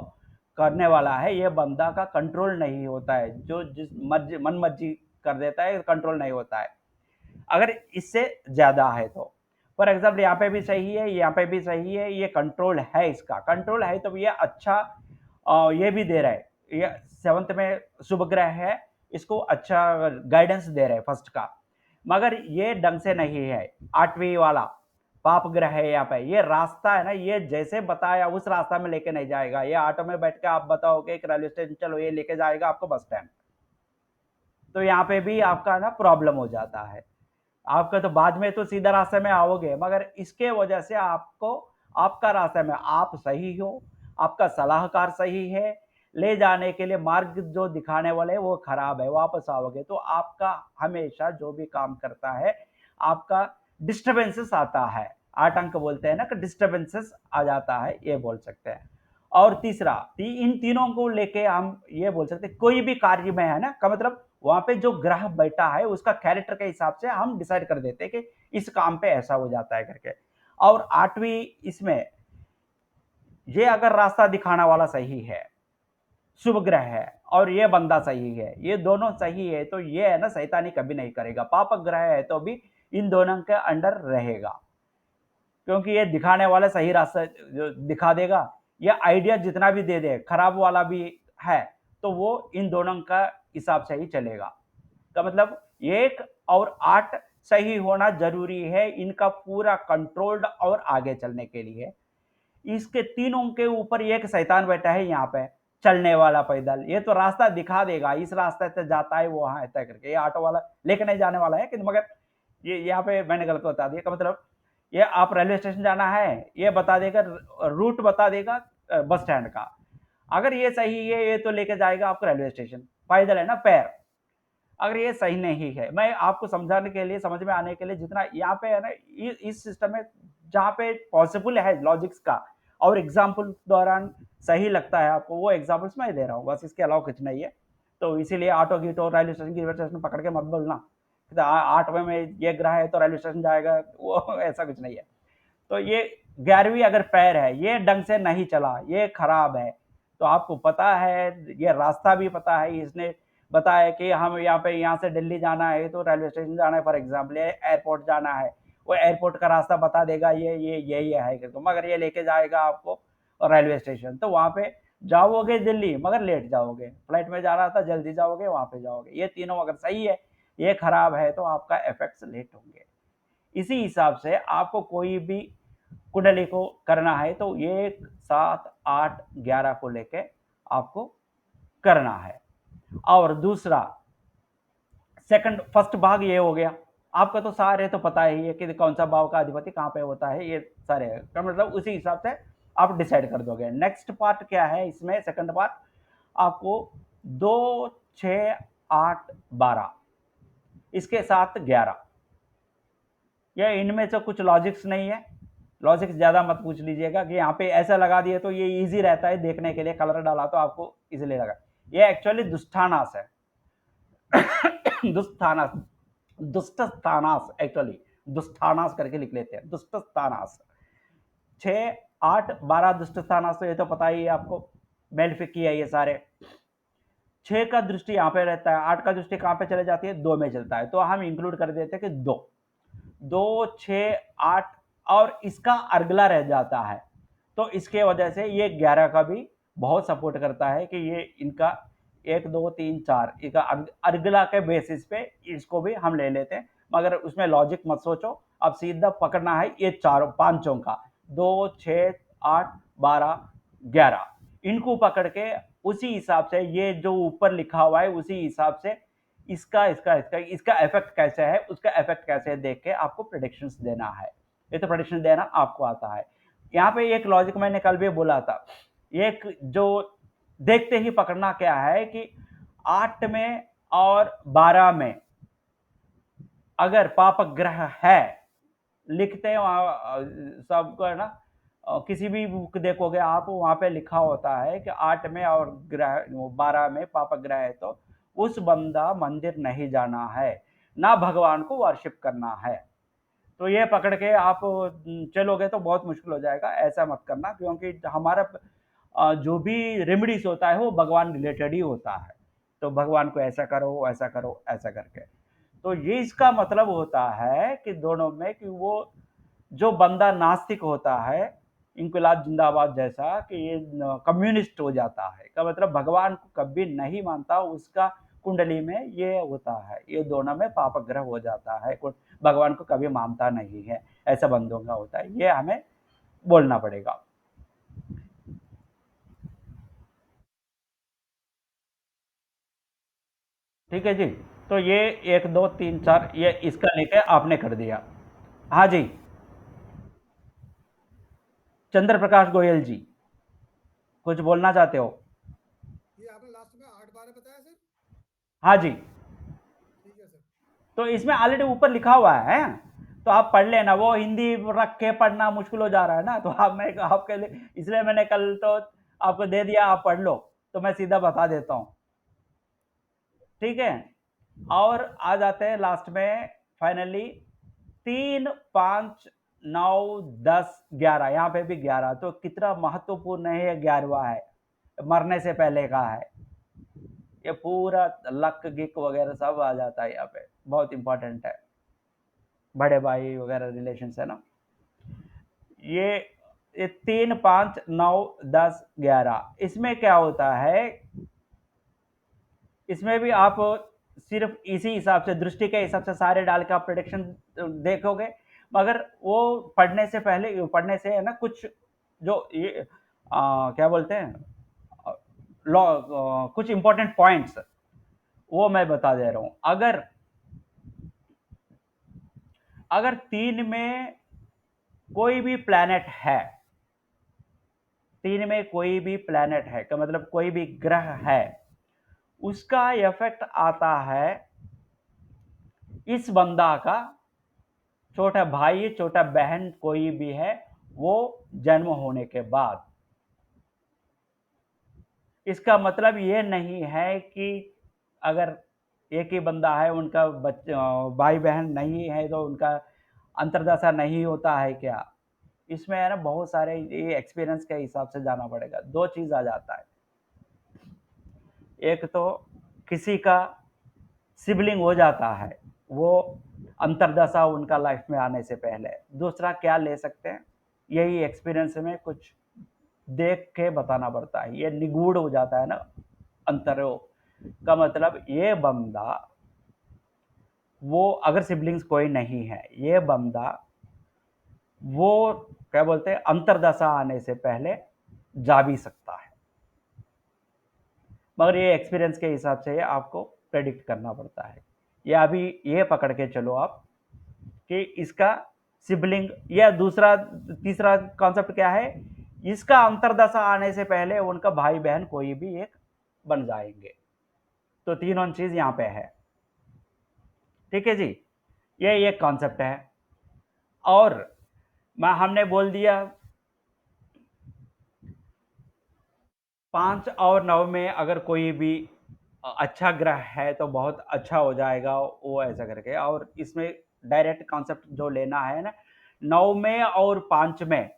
करने वाला है, ये बंदा का कंट्रोल नहीं होता है। जो जिस मर्जी मन मर्जी कर देता है, कंट्रोल नहीं होता है अगर इससे ज्यादा है तो। फॉर एग्जाम्पल यहाँ पे भी सही है, यहाँ पे भी सही है, ये कंट्रोल है, इसका कंट्रोल है तो ये अच्छा ये भी दे रहा है। ये 7th में शुभ ग्रह है, इसको अच्छा गाइडेंस दे रहे हैं फर्स्ट का। मगर ये ढंग से नहीं है। 8वीं वाला पाप ग्रह है, यहाँ पे ये रास्ता है ना, ये जैसे बताया उस रास्ता में लेके नहीं जाएगा। ये ऑटो में बैठ के आप बताओगे एक रेलवे स्टेशन चलो, ये लेके जाएगा आपको बस स्टैंड। तो यहाँ पे भी आपका ना प्रॉब्लम हो जाता है। आपका तो बाद में तो सीधा रास्ते में आओगे, मगर इसके वजह से आपको आपका रास्ते में आप सही हो, आपका सलाहकार सही है, ले जाने के लिए मार्ग जो दिखाने वाले वो खराब है, वापस आओगे तो आपका हमेशा जो भी काम करता है आपका डिस्टर्बेंसेस आता है। 8 अंक बोलते हैं ना कि डिस्टर्बेंसेस आ जाता है, ये बोल सकते हैं। और तीसरा इन तीनों को लेके हम ये बोल सकते हैं कोई भी कार्य में है ना का मतलब वहां पे जो ग्रह बैठा है उसका कैरेक्टर के हिसाब से हम डिसाइड कर देते हैं कि इस काम पे ऐसा हो जाता है करके। और 8वीं इसमें ये अगर रास्ता दिखाना वाला सही है, शुभ ग्रह है, और ये बंदा सही है, ये दोनों सही है, तो ये है ना शैतानी कभी नहीं करेगा। पापक ग्रह है तो भी इन दोनों के अंडर रहेगा, क्योंकि ये दिखाने वाला सही रास्ता जो दिखा देगा। ये आइडिया जितना भी दे दे, खराब वाला भी है, तो वो इन दोनों का हिसाब से ही चलेगा। का मतलब 1 और 8 सही होना जरूरी है इनका पूरा कंट्रोल्ड और आगे चलने के लिए। इसके तीनों के ऊपर एक शैतान बैठा है यहाँ पे, चलने वाला पैदल। ये तो रास्ता दिखा देगा, इस रास्ते से जाता है वो है तय करके। ये ऑटो वाला लेके नहीं जाने वाला है कि, मगर ये यहाँ पे मैंने गलत बता दिया। का मतलब ये आप रेलवे स्टेशन जाना है, ये बता देगा, रूट बता देगा बस स्टैंड का। अगर ये सही है, ये तो लेके जाएगा आपको रेलवे स्टेशन, पैदल है ना, पैर। अगर ये सही नहीं है, मैं आपको समझाने के लिए, समझ में आने के लिए, जितना यहाँ पे है ना, इस सिस्टम में जहाँ पे पॉसिबल है लॉजिक्स का और एग्जाम्पल दौरान सही लगता है आपको, वो एग्जाम्पल्स मैं दे रहा हूँ, बस इसके अलावा कुछ नहीं है। तो इसीलिए ऑटो गीटो रेलवे स्टेशन की स्टेशन पकड़ के मत बोलना 8वें में ये ग्रह है तो रेलवे स्टेशन जाएगा, वो ऐसा कुछ नहीं है। तो ये 11वीं अगर पैर है, ये ढंग से नहीं चला, ये खराब है, तो आपको पता है, ये रास्ता भी पता है, इसने बताया कि हम यहाँ पे, यहाँ से दिल्ली जाना है तो रेलवे स्टेशन जाना है, फॉर एग्जाम्पल एयरपोर्ट जाना है, वो एयरपोर्ट का रास्ता बता देगा, ये यही है करके, मगर ये लेके जाएगा आपको रेलवे स्टेशन, तो वहाँ पे जाओगे दिल्ली, मगर लेट जाओगे। फ्लाइट में जा रहा था, जल्दी जाओगे, वहाँ पे जाओगे। ये तीनों अगर सही है, ये खराब है, तो आपका इफेक्ट्स लेट होंगे। इसी हिसाब से आपको कोई भी कुंडली को करना है तो 1, 7, 8, 11 को लेके आपको करना है। और दूसरा, सेकंड, फर्स्ट भाग ये हो गया आपका, तो सारे तो पता ही है कि कौन सा भाव का अधिपति कहाँ पे होता है, ये सारे का मतलब उसी हिसाब से आप डिसाइड कर दोगे। नेक्स्ट पार्ट क्या है इसमें, सेकंड पार्ट आपको 2, 6, 8, 12 इसके साथ 11, या इनमें से कुछ लॉजिक्स नहीं है। लॉजिक्स ज़्यादा मत पूछ लीजिएगा कि यहाँ पे ऐसा लगा दिए तो ये इजी रहता है देखने के लिए, कलर डाला तो आपको इजीली लगा। ये एक्चुअली दुष्टानास है। दुष्टानास, दुष्टस्थानास, एक्चुअली दुष्टानास करके लिख लेते हैं, दुष्टस्थानास। 6, 8, 12 दुष्टस्थानास, तो ये तो पता ही है आपको, मेल्फिक की है ये सारे। 6 का दृष्टि यहाँ पे रहता है, 8 का दृष्टि कहाँ पे चले जाती है, 2 में चलता है, तो हम इंक्लूड कर देते हैं कि 2, 2, 6, 8 और इसका अर्गला रह जाता है, तो इसके वजह से ये 11 का भी बहुत सपोर्ट करता है कि ये इनका 1, 2, 3, 4 इसका अर्गला के बेसिस पे इसको भी हम ले लेते हैं, मगर उसमें लॉजिक मत सोचो, अब सीधा पकड़ना है ये चारों पांचों का, 2, 6, 8, 12, 11 इनको पकड़ के उसी हिसाब से ये जो ऊपर लिखा हुआ है उसी हिसाब से इसका इफेक्ट कैसे है, उसका इफेक्ट कैसे है देख के आपको प्रेडिक्शंस देना है। ये तो प्रेडिक्शन देना आपको आता है। यहाँ पे एक लॉजिक मैंने कल भी बोला था, एक जो देखते ही पकड़ना क्या है कि 8 में और 12 में अगर पाप ग्रह है, लिखते हैं सबको है ना, किसी भी बुक देखोगे आप, वहां पे लिखा होता है कि 8 में और ग्रह 12 में पाप ग्रह है तो उस बंदा मंदिर नहीं जाना है, ना भगवान को वर्शिप करना है। तो ये पकड़ के आप चलोगे तो बहुत मुश्किल हो जाएगा, ऐसा मत करना, क्योंकि हमारा जो भी रेमेडीज होता है वो भगवान रिलेटेड ही होता है, तो भगवान को ऐसा करो, ऐसा करो, ऐसा करके। तो ये इसका मतलब होता है कि दोनों में कि वो जो बंदा नास्तिक होता है, इनकलाब जिंदाबाद जैसा, कि ये कम्युनिस्ट हो जाता है, का मतलब भगवान को कभी नहीं मानता, उसका कुंडली में ये होता है, ये दोनों में पापग्रह हो जाता है, भगवान को कभी मानता नहीं है, ऐसा बंदों का होता है, ये हमें बोलना पड़ेगा। ठीक है जी, तो ये 1, 2, 3, 4 ये इसका लेके आपने कर दिया। हाँ जी, चंद्र प्रकाश गोयल जी, कुछ बोलना चाहते हो? ये आपने लास्ट में 8-12 बताया सर? हाँ जी, ठीक है सर। तो इसमें ऑलरेडी ऊपर लिखा हुआ है, तो आप पढ़ लेना, वो हिंदी रख के पढ़ना मुश्किल हो जा रहा है ना, तो आप, मैं आपके लिए इसलिए मैंने कल तो आपको दे दिया, आप पढ़ लो, तो मैं सीधा बता देता हूँ। ठीक है, और आ जाते हैं लास्ट में फाइनली 3, 5, 9, 10, 11, यहाँ पे भी 11, तो कितना महत्वपूर्ण है, 11वां है, मरने से पहले का है, ये पूरा लक गिक वगैरह सब आ जाता है यहाँ पे, बहुत इंपॉर्टेंट है, बड़े भाई वगैरह रिलेशन है ना। ये 3, 5, 9, 10, 11 इसमें क्या होता है, इसमें भी आप सिर्फ इसी हिसाब से, दृष्टि के हिसाब से सारे डाल के आप प्रेडिक्शन देखोगे, मगर वो पढ़ने से पहले, पढ़ने से है ना, कुछ जो ये क्या बोलते हैं, कुछ इंपॉर्टेंट पॉइंट्स वो मैं बता दे रहा हूं। अगर 3 में कोई भी प्लैनेट है, 3 में कोई भी प्लैनेट है का मतलब कोई भी ग्रह है, उसका इफेक्ट आता है इस बंदा का, छोटा भाई छोटा बहन कोई भी है, वो जन्म होने के बाद। इसका मतलब ये नहीं है कि अगर एक ही बंदा है, उनका भाई बहन नहीं है तो उनका अंतर्दशा नहीं होता है क्या? इसमें है ना बहुत सारे, ये एक्सपीरियंस के हिसाब से जाना पड़ेगा। 2 चीज़ आ जाता है, एक तो किसी का सिबलिंग हो जाता है, वो अंतर्दशा उनका लाइफ में आने से पहले। दूसरा क्या ले सकते हैं, यही एक्सपीरियंस में कुछ देख के बताना पड़ता है, ये निगूढ़ हो जाता है ना अंतरों का मतलब ये बंदा, वो अगर सिबलिंग्स कोई नहीं है, ये बंदा वो क्या बोलते हैं अंतर्दशा आने से पहले जा भी सकता है, मगर ये एक्सपीरियंस के हिसाब से आपको प्रेडिक्ट करना पड़ता है। या अभी ये पकड़ के चलो आप कि इसका सिबलिंग, या दूसरा तीसरा कॉन्सेप्ट क्या है, इसका अंतर्दशा आने से पहले उनका भाई बहन कोई भी एक बन जाएंगे। तो तीनों चीज यहाँ पे है, ठीक है जी, ये एक कॉन्सेप्ट है। और हमने बोल दिया 5 और 9 में अगर कोई भी अच्छा ग्रह है तो बहुत अच्छा हो जाएगा, वो ऐसा करके। और इसमें डायरेक्ट कॉन्सेप्ट जो लेना है ना, 9 में और 5 में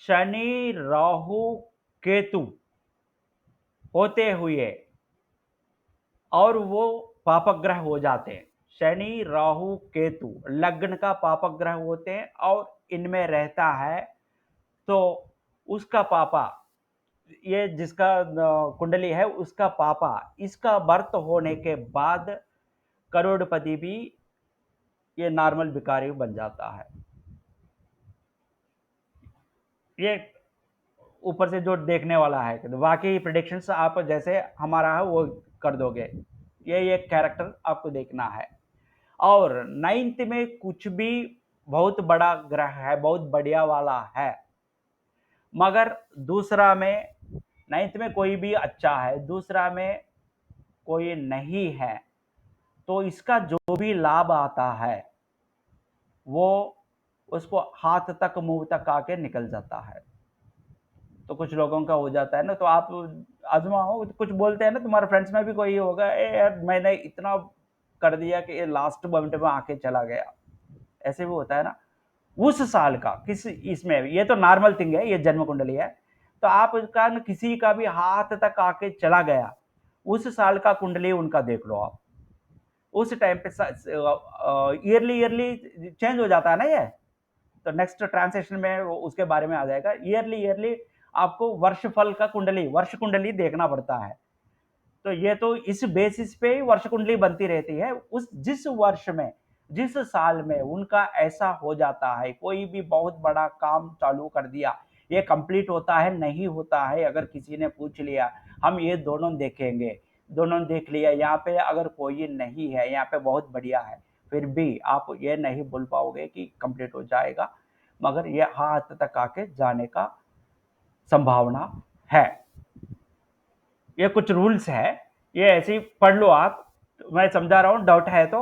शनि राहु केतु होते हुए और वो पापक ग्रह हो जाते हैं। शनि राहु केतु लग्न का पापक ग्रह होते हैं और इनमें रहता है, तो उसका पापा, ये जिसका कुंडली है उसका पापा, इसका बर्थ होने के बाद करोड़पति भी ये नॉर्मल भिखारी बन जाता है। ये ऊपर से जो देखने वाला है, वाकई प्रेडिक्शंस आप जैसे हमारा है वो कर दोगे, ये एक कैरेक्टर आपको देखना है। और 9th में कुछ भी बहुत बड़ा ग्रह है, बहुत बढ़िया वाला है, मगर दूसरा में 9th में कोई भी अच्छा है, दूसरा में कोई नहीं है, तो इसका जो भी लाभ आता है वो उसको हाथ तक मुंह तक आके निकल जाता है। तो कुछ लोगों का हो जाता है ना, तो आप आजमाओ, कुछ बोलते हैं ना, तुम्हारे फ्रेंड्स में भी कोई होगा, ए यार मैंने इतना कर दिया कि ये लास्ट मोमेंट में आके चला गया, ऐसे भी होता है ना। उस साल का किसी इसमें, ये तो नॉर्मल थिंग है, ये जन्म कुंडली है, तो आप उसका किसी का भी हाथ तक आके चला गया, उस साल का कुंडली उनका देख लो आप। उस टाइम पे ईयरली ईयरली चेंज हो जाता है ना ये, तो नेक्स्ट ट्रांसलेशन में उसके बारे में आ जाएगा। ईयरली ईयरली आपको वर्षफल का कुंडली, वर्ष कुंडली देखना पड़ता है। तो ये तो इस बेसिस पे ही वर्ष कुंडली बनती रहती है। उस जिस वर्ष में, जिस साल में उनका ऐसा हो जाता है, कोई भी बहुत बड़ा काम चालू कर दिया, ये कंप्लीट होता है नहीं होता है, अगर किसी ने पूछ लिया हम ये दोनों देखेंगे, दोनों देख लिया, यहाँ पे अगर कोई नहीं है, यहाँ पे बहुत बढ़िया है, फिर भी आप ये नहीं बोल पाओगे कि कंप्लीट हो जाएगा, मगर ये हाथ तक आके जाने का संभावना है। ये कुछ रूल्स है, ये ऐसे ही पढ़ लो आप, मैं समझा रहा हूँ, डाउट है तो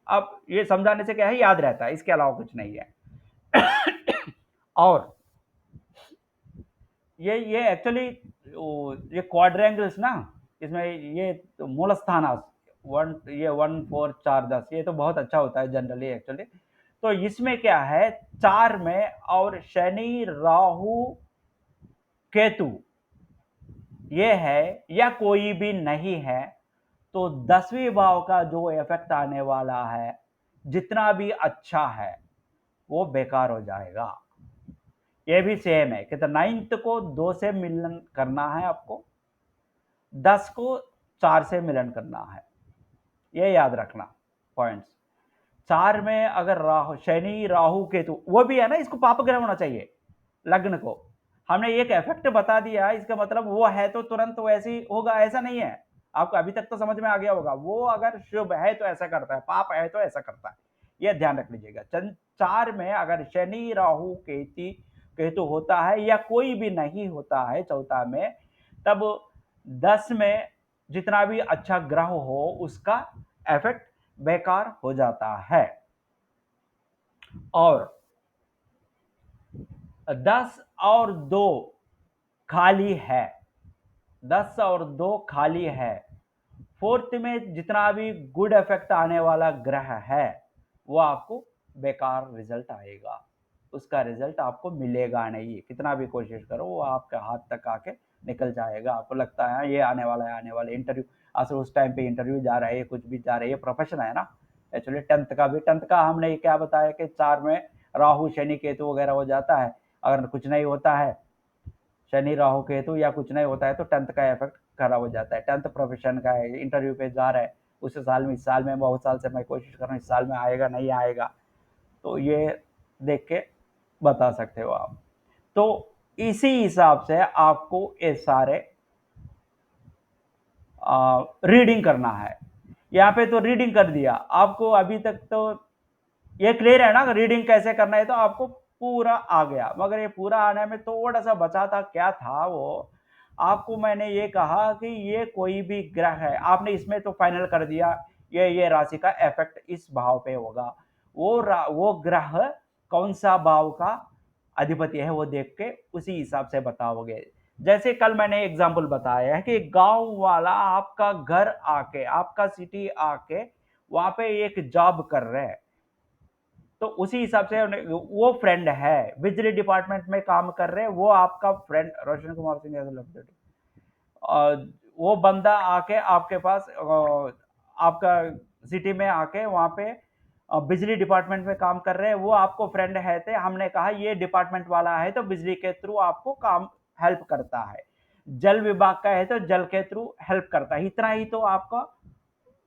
अब ये समझाने से क्या है, याद रहता है, इसके अलावा कुछ नहीं है। और ये एक्चुअली ये क्वाड्रेंगल्स ना, इसमें ये तो मूल स्थान 1 ये 1 4 4 10 ये तो बहुत अच्छा होता है जनरली एक्चुअली। तो इसमें क्या है, 4 में और शनि राहु केतु ये है या कोई भी नहीं है, तो 10वें भाव का जो इफेक्ट आने वाला है, जितना भी अच्छा है वो बेकार हो जाएगा। ये भी सेम है कि 9th को 2 से मिलन करना है आपको, 10 को 4 से मिलन करना है, ये याद रखना पॉइंट्स। 4 में अगर शनि राहु केतु वो भी है ना, इसको पाप ग्रह होना चाहिए लग्न को। हमने एक इफेक्ट बता दिया, इसका मतलब वो है तो तुरंत वैसे ही होगा ऐसा नहीं है। आपको अभी तक तो समझ में आ गया होगा, वो अगर शुभ है तो ऐसा करता है, पाप है तो ऐसा करता है, ये ध्यान रख लीजिएगा। 4 में अगर शनि राहु केतु केतु होता है या कोई भी नहीं होता है चौथा में, तब 10 में जितना भी अच्छा ग्रह हो उसका इफेक्ट बेकार हो जाता है। और 10 और 2 खाली है, 10 और 2 खाली है। फोर्थ में जितना भी गुड इफेक्ट आने वाला ग्रह है वो आपको बेकार रिजल्ट आएगा, उसका रिजल्ट आपको मिलेगा नहीं, कितना भी कोशिश करो वो आपके हाथ तक आके निकल जाएगा। आपको लगता है ये आने वाला है, आने वाला इंटरव्यू, असल उस टाइम पे इंटरव्यू जा रहा है, ये कुछ भी जा रहा है, ये प्रोफेशन है ना। एक्चुअली 10th का हमने क्या बताया कि 4 में राहु शनि केतु वगैरह हो जाता है। अगर कुछ नहीं होता है, शनि राहु केतु या कुछ नहीं होता है, तो 10th का इफेक्ट खराब हो जाता है। 10th प्रोफेशन का है, इंटरव्यू पे जा रहा है, उस साल में, इस साल में, बहुत साल से मैं कोशिश कर रहा हूँ, इस साल में आएगा नहीं आएगा, तो ये देख के बता सकते हो आप। तो इसी हिसाब से आपको ये सारे रीडिंग करना है। यहाँ पे तो रीडिंग कर दिया आपको, अभी तक तो ये क्लियर है ना, रीडिंग कैसे करना है, तो आपको पूरा आ गया। मगर ये पूरा आने में थोड़ा सा बचा था, क्या था वो, आपको मैंने ये कहा कि ये कोई भी ग्रह है, आपने इसमें तो फाइनल कर दिया ये राशि का इफेक्ट इस भाव पे होगा। वो ग्रह कौन सा भाव का अधिपति है वो देख के उसी हिसाब से बताओगे। जैसे कल मैंने एग्जाम्पल बताया है कि गांव वाला आपका घर आके, आपका सिटी आके वहां पे एक जॉब कर रहे हैं, तो उसी हिसाब से वो फ्रेंड है, बिजली डिपार्टमेंट में काम कर रहे हैं, वो आपका फ्रेंड रोशन कुमार सिंह ऐसा लगता है। वो बंदा आके आपके पास आपका सिटी में आके वहां पे बिजली डिपार्टमेंट में काम कर रहे हैं, वो आपको फ्रेंड है थे, हमने कहा ये डिपार्टमेंट वाला है तो बिजली के थ्रू आपको काम हेल्प करता है, जल विभाग का है तो जल के थ्रू हेल्प करता है, इतना ही तो आपका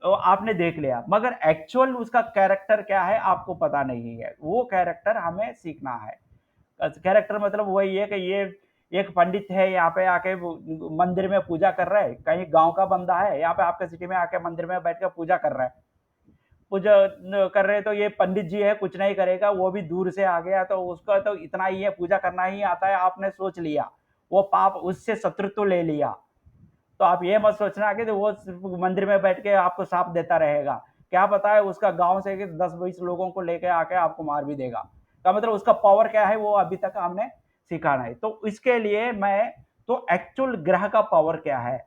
आपने देख लिया। मगर एक्चुअल उसका कैरेक्टर क्या है आपको पता नहीं है, वो कैरेक्टर हमें सीखना है। कैरेक्टर मतलब वही है कि ये एक पंडित है, यहाँ पे आके मंदिर में पूजा कर रहा है, कहीं गांव का बंदा है यहाँ पे आपके सिटी में आके मंदिर में बैठ कर पूजा कर रहा है, पूजा कर रहे, तो ये पंडित जी है कुछ नहीं करेगा, वो भी दूर से आ गया तो उसका तो इतना ही है, पूजा करना ही आता है, आपने सोच लिया, वो पाप उससे शत्रुत्व ले लिया। तो आप ये मत सोचना कि वो सिर्फ मंदिर में बैठ के आपको साप देता रहेगा, क्या पता है उसका गांव से 10-20 लोगों को लेके आके आपको मार भी देगा। का मतलब उसका पावर क्या है वो अभी तक हमने सीखा नहीं। तो इसके लिए मैं तो एक्चुअल ग्रह का पावर क्या है,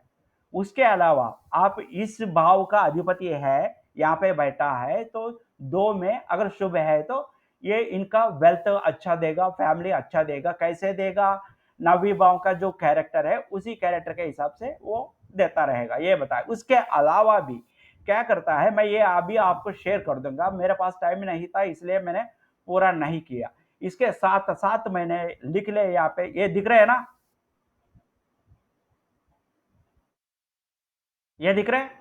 उसके अलावा आप इस भाव का अधिपति है यहाँ पे बैठा है, तो 2 में अगर शुभ है तो ये इनका वेल्थ अच्छा देगा, फैमिली अच्छा देगा, कैसे देगा, नवी भाव का जो कैरेक्टर है उसी कैरेक्टर के हिसाब से वो देता रहेगा, ये बताए। उसके अलावा भी क्या करता है मैं ये अभी आपको शेयर कर दूंगा, मेरे पास टाइम नहीं था इसलिए मैंने पूरा नहीं किया। इसके साथ साथ मैंने लिख ले, यहाँ पे ये दिख रहे हैं ना, ये दिख रहे हैं,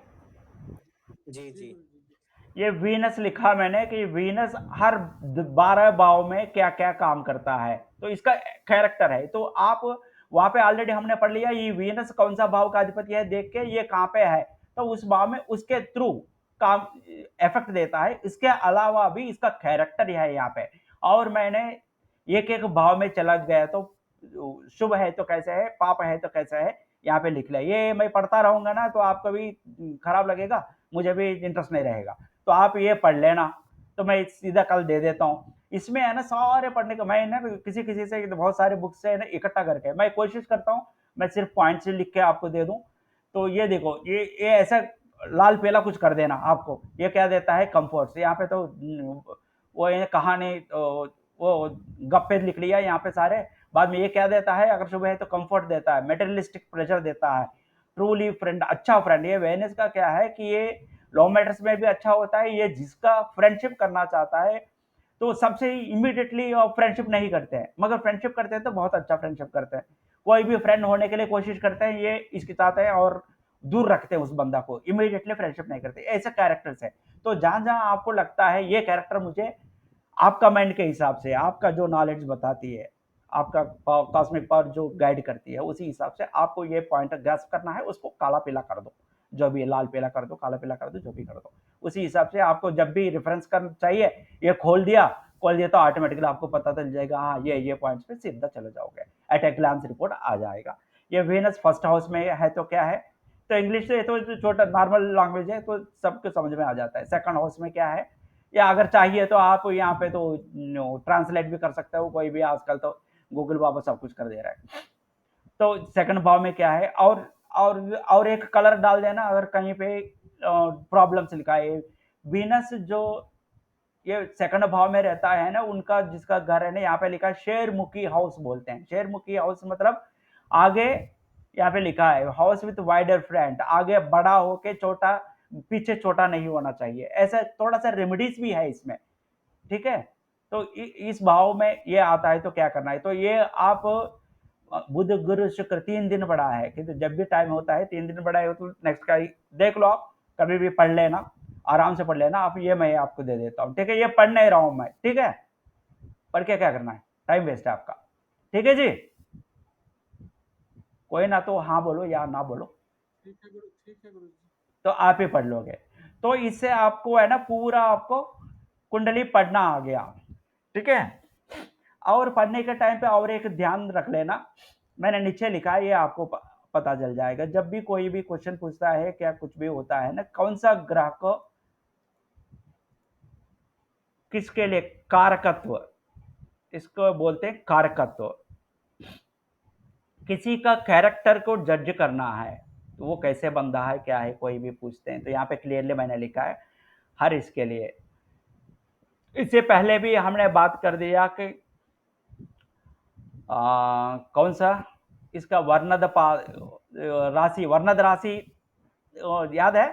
जी जी ये वीनस लिखा मैंने कि वीनस हर 12 भाव में क्या क्या काम करता है, तो इसका कैरेक्टर है। तो आप वहां पे ऑलरेडी हमने पढ़ लिया ये वीनस कौन सा भाव का अधिपति है, देख के ये कहां पे है, तो उस भाव में उसके थ्रू काम इफेक्ट देता है। इसके अलावा भी इसका कैरेक्टर है यहाँ पे, और मैंने एक एक भाव में चला गया, तो शुभ है तो कैसे है, पाप है तो कैसे है, यहाँ पे लिख लिया। ये मैं पढ़ता रहूंगा ना तो आपको भी खराब लगेगा, मुझे भी इंटरेस्ट नहीं रहेगा, तो आप ये पढ़ लेना, तो मैं सीधा कल दे देता हूँ। इसमें है ना सारे पढ़ने का, मैं ना किसी किसी से बहुत सारे बुक्स से ना इकट्ठा करके मैं कोशिश करता हूँ मैं सिर्फ पॉइंट से लिख के आपको दे दूं। तो ये देखो ये ऐसा लाल पीला कुछ कर देना, आपको ये क्या देता है कंफर्ट, यहाँ पे तो वो ये कहानी वो गप्पे लिख लिया यहाँ पे सारे, बाद में ये क्या देता है, अगर शुभ है तो कंफर्ट देता है, मेटेरियलिस्टिक प्रेशर देता है, ट्रूली फ्रेंड, अच्छा फ्रेंड। ये वेनिस का क्या है कि ये लव मैटर्स में भी अच्छा होता है, ये जिसका फ्रेंडशिप करना चाहता है तो सबसे इमीडिएटली फ्रेंडशिप नहीं करते हैं, मगर फ्रेंडशिप करते हैं तो बहुत अच्छा फ्रेंडशिप करते हैं, कोई भी फ्रेंड होने के लिए कोशिश करते हैं ये इसके साथ है, और दूर रखते हैं उस बंदा को, इमीडिएटली फ्रेंडशिप नहीं करते, ऐसे कैरेक्टर्स है। तो जहां जहां आपको लगता है ये कैरेक्टर मुझे आपका माइंड के हिसाब से, आपका जो नॉलेज बताती है, आपका कॉस्मिक पावर जो गाइड करती है, उसी हिसाब से आपको ये पॉइंट ग्रास्प करना है, उसको काला पीला कर दो, जो भी लाल पीला कर दो, काला पीला कर दो, जो भी कर दो, उसी हिसाब से आपको जब भी रेफरेंस करना चाहिए ये खोल दिया, खोल दिया तो ऑटोमेटिकली आपको पता चल जाएगा, हाँ ये पॉइंट्स पे सीधा चले जाओगे, एट ए ग्लांस रिपोर्ट आ जाएगा। ये वीनस फर्स्ट हाउस में है तो क्या है, तो इंग्लिश से तो छोटा नॉर्मल लैंग्वेज है तो सबको समझ में आ जाता है। सेकंड हाउस में क्या है, या अगर चाहिए तो आप यहाँ पे तो ट्रांसलेट भी कर सकते हो, कोई भी आजकल तो गूगल बाबा सब कुछ कर दे रहा है। तो सेकंड भाव में क्या है, और एक कलर डाल देना अगर कहीं पे प्रॉब्लम्स लिखा है। वीनस जो ये सेकंड भाव में रहता है ना, उनका जिसका घर है ना, यहाँ पे लिखा है शेरमुखी हाउस बोलते हैं। शेरमुखी हाउस मतलब आगे यहाँ पे लिखा है हाउस विथ वाइडर फ्रंट, आगे बड़ा होके छोटा, पीछे छोटा नहीं होना चाहिए, ऐसा थोड़ा सा रेमेडीज भी है इसमें, ठीक है। तो इस भाव में ये आता है तो क्या करना है, तो ये आप बुध गुरु शुक्र 3 दिन बड़ा है, क्योंकि जब भी टाइम होता है 3 दिन बड़ा है तो नेक्स्ट का देख लो, आप कभी भी पढ़ लेना, आराम से पढ़ लेना आप, ये मैं आपको दे देता हूँ, ठीक है। ये पढ़ नहीं रहा हूँ मैं, ठीक है, पढ़ के क्या करना है, टाइम वेस्ट है आपका, ठीक है जी। कोई ना तो हाँ बोलो या ना बोलो, ठीक है गुरु जी। तो आप ही पढ़ लोगे। तो इससे आपको है ना पूरा आपको कुंडली पढ़ना आ गया, ठीक है। और पढ़ने के टाइम पे और एक ध्यान रख लेना, मैंने नीचे लिखा है, ये आपको पता चल जाएगा जब भी कोई भी क्वेश्चन पूछता है, क्या कुछ भी होता है ना, कौन सा ग्रह को किसके लिए कारकत्व, इसको बोलते हैं कारकत्व। किसी का कैरेक्टर को जज करना है तो वो कैसे बंदा है, क्या है, कोई भी पूछते हैं तो यहाँ पे क्लियरली मैंने लिखा है हर इसके लिए। इससे पहले भी हमने बात कर दिया कि कौन सा इसका वर्णद राशि याद है,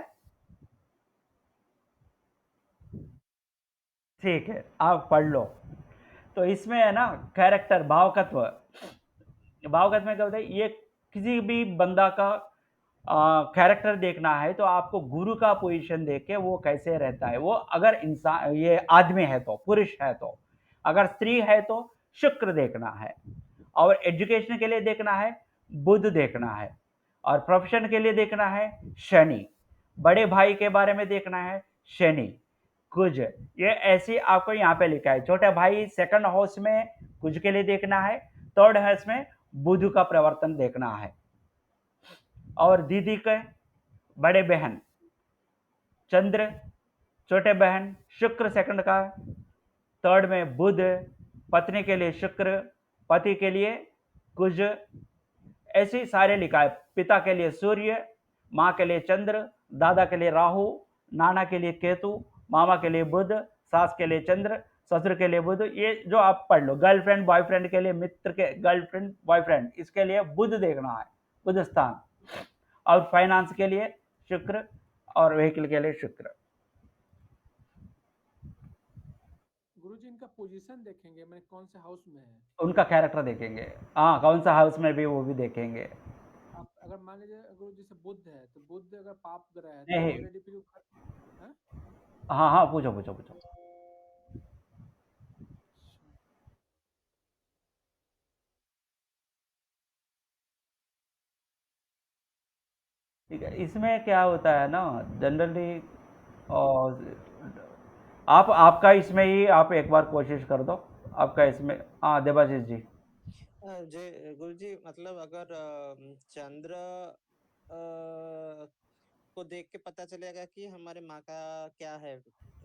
ठीक है आप पढ़ लो। तो इसमें है ना कैरेक्टर भावकत्व, भावगत में क्या होता है, ये किसी भी बंदा का कैरेक्टर देखना है तो आपको गुरु का पोजीशन देख के वो कैसे रहता है, वो अगर इंसान ये आदमी है तो, पुरुष है तो, अगर स्त्री है तो शुक्र देखना है, और एजुकेशन के लिए देखना है बुध देखना है, और प्रोफेशन के लिए देखना है शनि, बड़े भाई के बारे में देखना है शनि, कुज, ये ऐसी आपको यहाँ पे लिखा है। छोटे भाई सेकंड हाउस में कुज के लिए देखना है, थर्ड हाउस में बुध का प्रवर्तन देखना है, और दीदी के बड़े बहन चंद्र, छोटे बहन शुक्र सेकंड का, थर्ड में बुध, पत्नी के लिए शुक्र, पति के लिए कुज, ऐसे सारे लिखा है। पिता के लिए सूर्य, माँ के लिए चंद्र, दादा के लिए राहु, नाना के लिए केतु, मामा के लिए बुध, सास के लिए चंद्र, ससुर के लिए बुध, ये जो आप पढ़ लो। गर्लफ्रेंड बॉयफ्रेंड के लिए, मित्र के गर्लफ्रेंड बॉयफ्रेंड, इसके लिए बुध देखना है, बुध स्थान, और फाइनेंस के लिए शुक्र, और व्हीकल के लिए शुक्र। गुरुजी इनका पोजीशन देखेंगे, मैं कौन से हाउस में है? उनका कैरेक्टर देखेंगे, हाँ कौन सा हाउस में भी वो भी देखेंगे। आप अगर मान लीजिए गुरुजी से बुध है तो बुध अगर पाप ग्रह है तो नहीं, ऑलरेडी फिर हाँ? हाँ हाँ पूछो पूछो पूछो। ठीक है, इसमें क्या होता है ना जनरली, आपका इसमें ही आप एक बार कोशिश कर दो, आपका इसमें, हाँ देवाशीष जी। जी गुरुजी, मतलब अगर चंद्र को देख के पता चलेगा कि हमारे माँ का क्या है,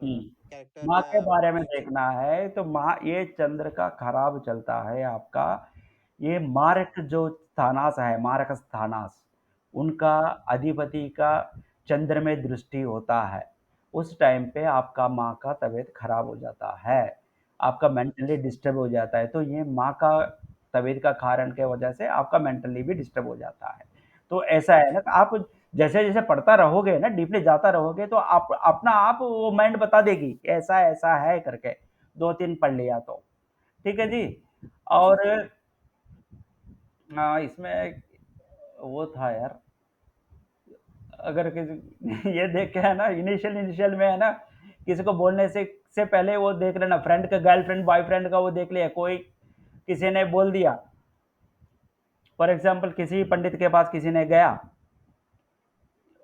कैरेक्टर माँ के या बारे में फ्यूचर। देखना है तो माँ, ये चंद्र का खराब चलता है आपका, ये मारक जो स्थानास है, मारक स्थानास, उनका अधिपति का चंद्र में दृष्टि होता है, उस टाइम पे आपका माँ का तबीयत खराब हो जाता है, आपका मेंटली डिस्टर्ब हो जाता है, तो ये माँ का तबीयत का कारण के वजह से आपका मेंटली भी डिस्टर्ब हो जाता है। तो ऐसा है ना, आप जैसे जैसे पढ़ता रहोगे ना, डीपली जाता रहोगे तो आप अपना आप वो माइंड बता देगी कि ऐसा ऐसा है करके, 2-3 पढ़ लिया तो, ठीक है जी। जी और जी। इसमें वो था यार, अगर किसी ये देख के है ना, इनिशियल इनिशियल में है ना, किसी को बोलने से पहले वो देख लेना, फ्रेंड का गर्लफ्रेंड बॉयफ्रेंड का वो देख लिया, कोई किसी ने बोल दिया, फॉर एग्जाम्पल किसी पंडित के पास किसी ने गया,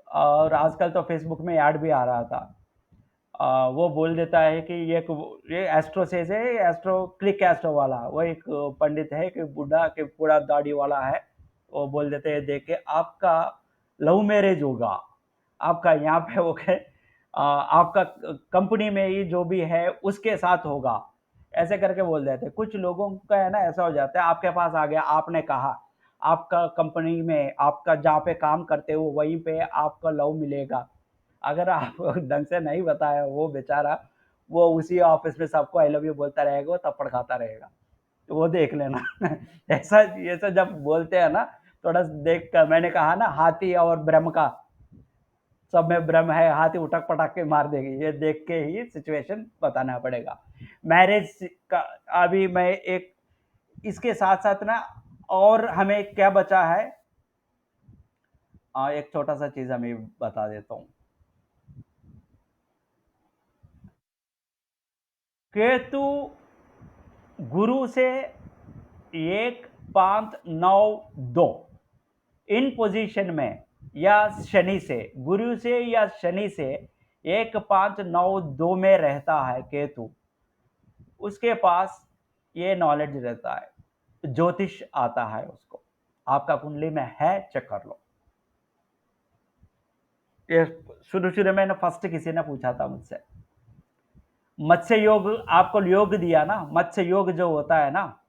और आजकल तो फेसबुक में ऐड भी आ रहा था, वो बोल देता है कि ये एस्ट्रो से एस्ट्रो क्लिक एस्ट्रो वाला वो एक पंडित है कि बूढ़ा के पूरा दाढ़ी वाला है। वो बोल देते हैं देख के आपका लव मैरिज होगा, आपका यहाँ पे वो है आपका कंपनी में ही जो भी है उसके साथ होगा, ऐसे करके बोल देते हैं। कुछ लोगों का है ना ऐसा हो जाता है, आपके पास आ गया, आपने कहा आपका कंपनी में आपका जहाँ पे काम करते हो वहीं पे आपका लव मिलेगा। अगर आप ढंग से नहीं बताया वो बेचारा वो उसी ऑफिस में सबको आई लव यू बोलता रहेगा, वो थप्पड़ खाता रहेगा। तो वो देख लेना ऐसा ऐसा जब बोलते हैं ना, थोड़ा देख कर मैंने कहा ना हाथी और ब्रह्म का, सब में ब्रह्म है, हाथी उठक पटाक के मार देगी, ये देख के ही सिचुएशन बताना पड़ेगा। मैरिज का अभी मैं एक इसके साथ साथ ना और हमें क्या बचा है, एक छोटा सा चीज हमें बता देता हूँ। केतु गुरु से 1, 5, 9, 2 इन पोजीशन में या शनि से, गुरु से या शनि से 1, 5, 9, 2 में रहता है केतु, उसके पास ये नॉलेज रहता है, ज्योतिष आता है उसको। आपका कुंडली में है, चेक कर लो। ये शुरू शुरू में ना फर्स्ट किसी ने पूछा था मुझसे, मत्स्य योग आपको योग दिया ना, मत्स्य योग जो होता है ना,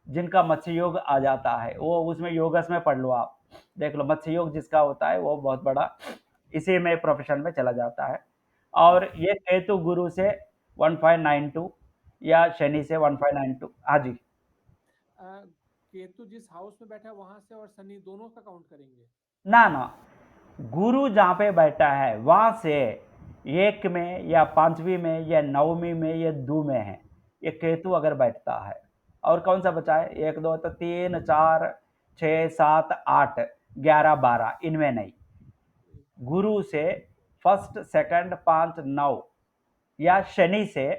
जिनका मत्स्य योग आ जाता है वो उसमें योगस में पढ़ लो, आप देख लो मत्स्य योग जिसका होता है वो बहुत बड़ा इसी में प्रोफेशन में चला जाता है। और ये केतु गुरु से 1592 या शनि से 1592। हाँ जी, केतु जिस हाउस में बैठा है वहां से और शनि दोनों का काउंट करेंगे? ना ना, गुरु जहाँ पे बैठा है वहां से 1 में या 5वीं में या 9वीं में या 2 में है, ये केतु अगर बैठता है। और कौन सा बचा है, 1, 2 तो 3, 4, 6, 7, 8, 11, 12 इनमें नहीं। गुरु से फर्स्ट सेकंड 5, 9 या शनि से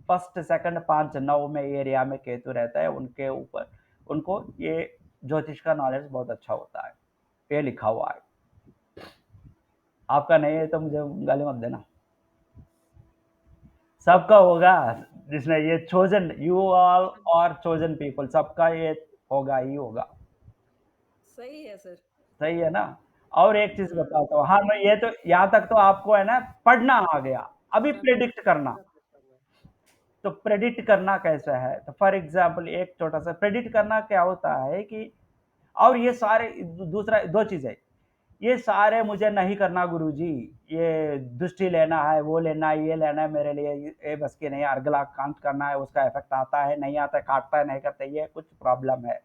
फर्स्ट सेकंड 5, 9 में एरिया में केतु रहता है, उनके ऊपर उनको ये ज्योतिष का नॉलेज बहुत अच्छा होता है, ये लिखा हुआ है। आपका नहीं है तो मुझे गाली मत देना, सबका होगा, जिसमें ये चोजन यू ऑल और चोजन पीपल, सबका ये होगा ही होगा। सही है सर। सही है ना। और एक चीज बताता हूँ, हाँ मैं ये तो यहाँ तक तो आपको है ना पढ़ना आ गया, अभी प्रेडिक्ट करना। तो प्रेडिक्ट करना कैसा है, तो फॉर एग्जाम्पल एक छोटा सा प्रेडिक्ट करना क्या होता है कि, और ये सारे दूसरा 2 चीजें, ये सारे मुझे नहीं करना गुरुजी, ये दृष्टि लेना है, वो लेना है, ये लेना है, मेरे लिए ये बस की नहीं, अर्गला कांट करना है, उसका इफेक्ट आता है नहीं आता है, काटता है नहीं करता, ये कुछ प्रॉब्लम है।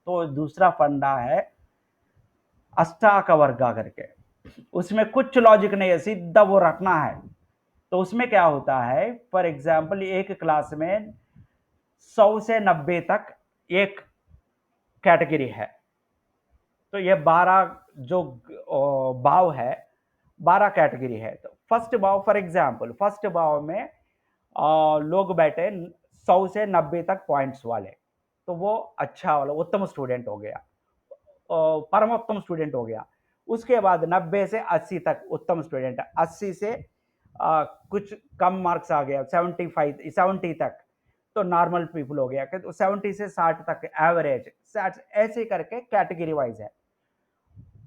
तो दूसरा फंडा है अष्टाक वर्गा करके, उसमें कुछ लॉजिक नहीं है, सीधा वो रखना है। तो उसमें क्या होता है, फॉर एग्जाम्पल एक क्लास में 100 से 90 तक एक कैटेगरी है, तो ये 12 जो भाव है, 12 कैटेगरी है। तो फर्स्ट भाव फॉर एग्जाम्पल, फर्स्ट भाव में लोग बैठे 100 से 90 तक पॉइंट्स वाले, तो वो अच्छा वाला उत्तम स्टूडेंट हो गया, परमोत्तम स्टूडेंट हो गया। उसके बाद 90 से 80 तक उत्तम स्टूडेंट, 80 से कुछ कम मार्क्स आ गया 75 70 तक तो नॉर्मल पीपल हो गया, 70 से 60 तक एवरेज, ऐसे करके कैटेगरी वाइज है।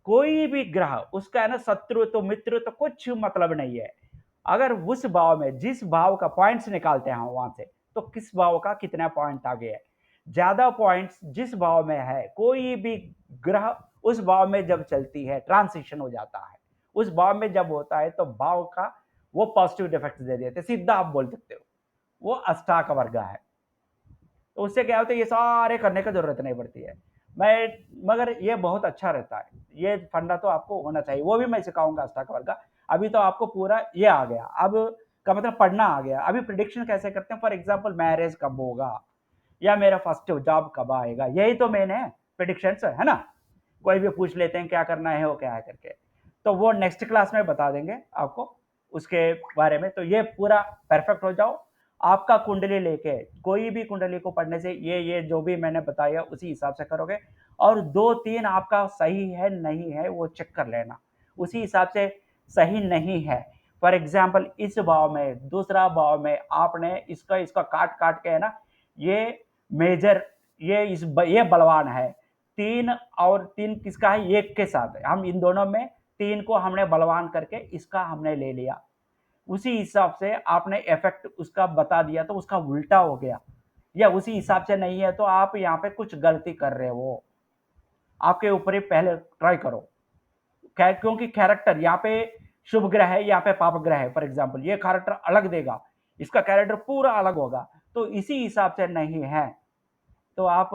कोई भी ग्रह उसका है ना शत्रु तो मित्र तो कुछ मतलब नहीं है, अगर उस भाव में जिस भाव का पॉइंट्स निकालते हैं वहां से, तो किस भाव का कितना पॉइंट आ गया है, ज्यादा पॉइंट्स जिस भाव में है, कोई भी ग्रह उस भाव में जब चलती है ट्रांसिशन हो जाता है, उस भाव में जब होता है तो भाव का वो पॉजिटिव इफेक्ट दे देते, सीधा आप बोल सकते हो वो अष्टाक वर्ग है। तो उससे क्या होता है, ये सारे करने की जरूरत नहीं पड़ती है। मगर ये बहुत अच्छा रहता है, ये फंडा तो आपको होना चाहिए, वो भी मैं सिखाऊंगा अष्टाक वर्ग का। अभी तो आपको पूरा ये आ गया, अब का मतलब पढ़ना आ गया। अभी प्रिडिक्शन कैसे करते हैं, फॉर एग्जाम्पल मैरिज कब होगा या मेरा फर्स्ट जॉब कब आएगा, यही तो मेन है प्रिडिक्शन है ना। कोई भी पूछ लेते हैं क्या करना है वो क्या है करके, तो वो नेक्स्ट क्लास में बता देंगे आपको उसके बारे में। तो ये पूरा परफेक्ट हो जाओ, आपका कुंडली लेके, कोई भी कुंडली को पढ़ने से ये जो भी मैंने बताया उसी हिसाब से करोगे, और 2-3 आपका सही है नहीं है वो चेक कर लेना, उसी हिसाब से सही नहीं है फॉर एग्जाम्पल इस भाव में, दूसरा भाव में आपने इसका इसका काट काट के है ना, ये मेजर, ये बलवान है, 3 और 3 किसका है, 1 के साथ है। हम इन दोनों में 3 को हमने बलवान करके इसका हमने ले लिया, उसी हिसाब से आपने इफेक्ट उसका बता दिया तो उसका उल्टा हो गया, या उसी हिसाब से नहीं है तो आप यहाँ पे कुछ गलती कर रहे हो। आपके ऊपर ही पहले ट्राई करो, क्योंकि कैरेक्टर यहाँ पे शुभ ग्रह है, यहाँ पे पाप ग्रह है। फॉर एग्जाम्पल ये कैरेक्टर अलग देगा, इसका कैरेक्टर पूरा अलग होगा, तो इसी हिसाब से नहीं है तो आप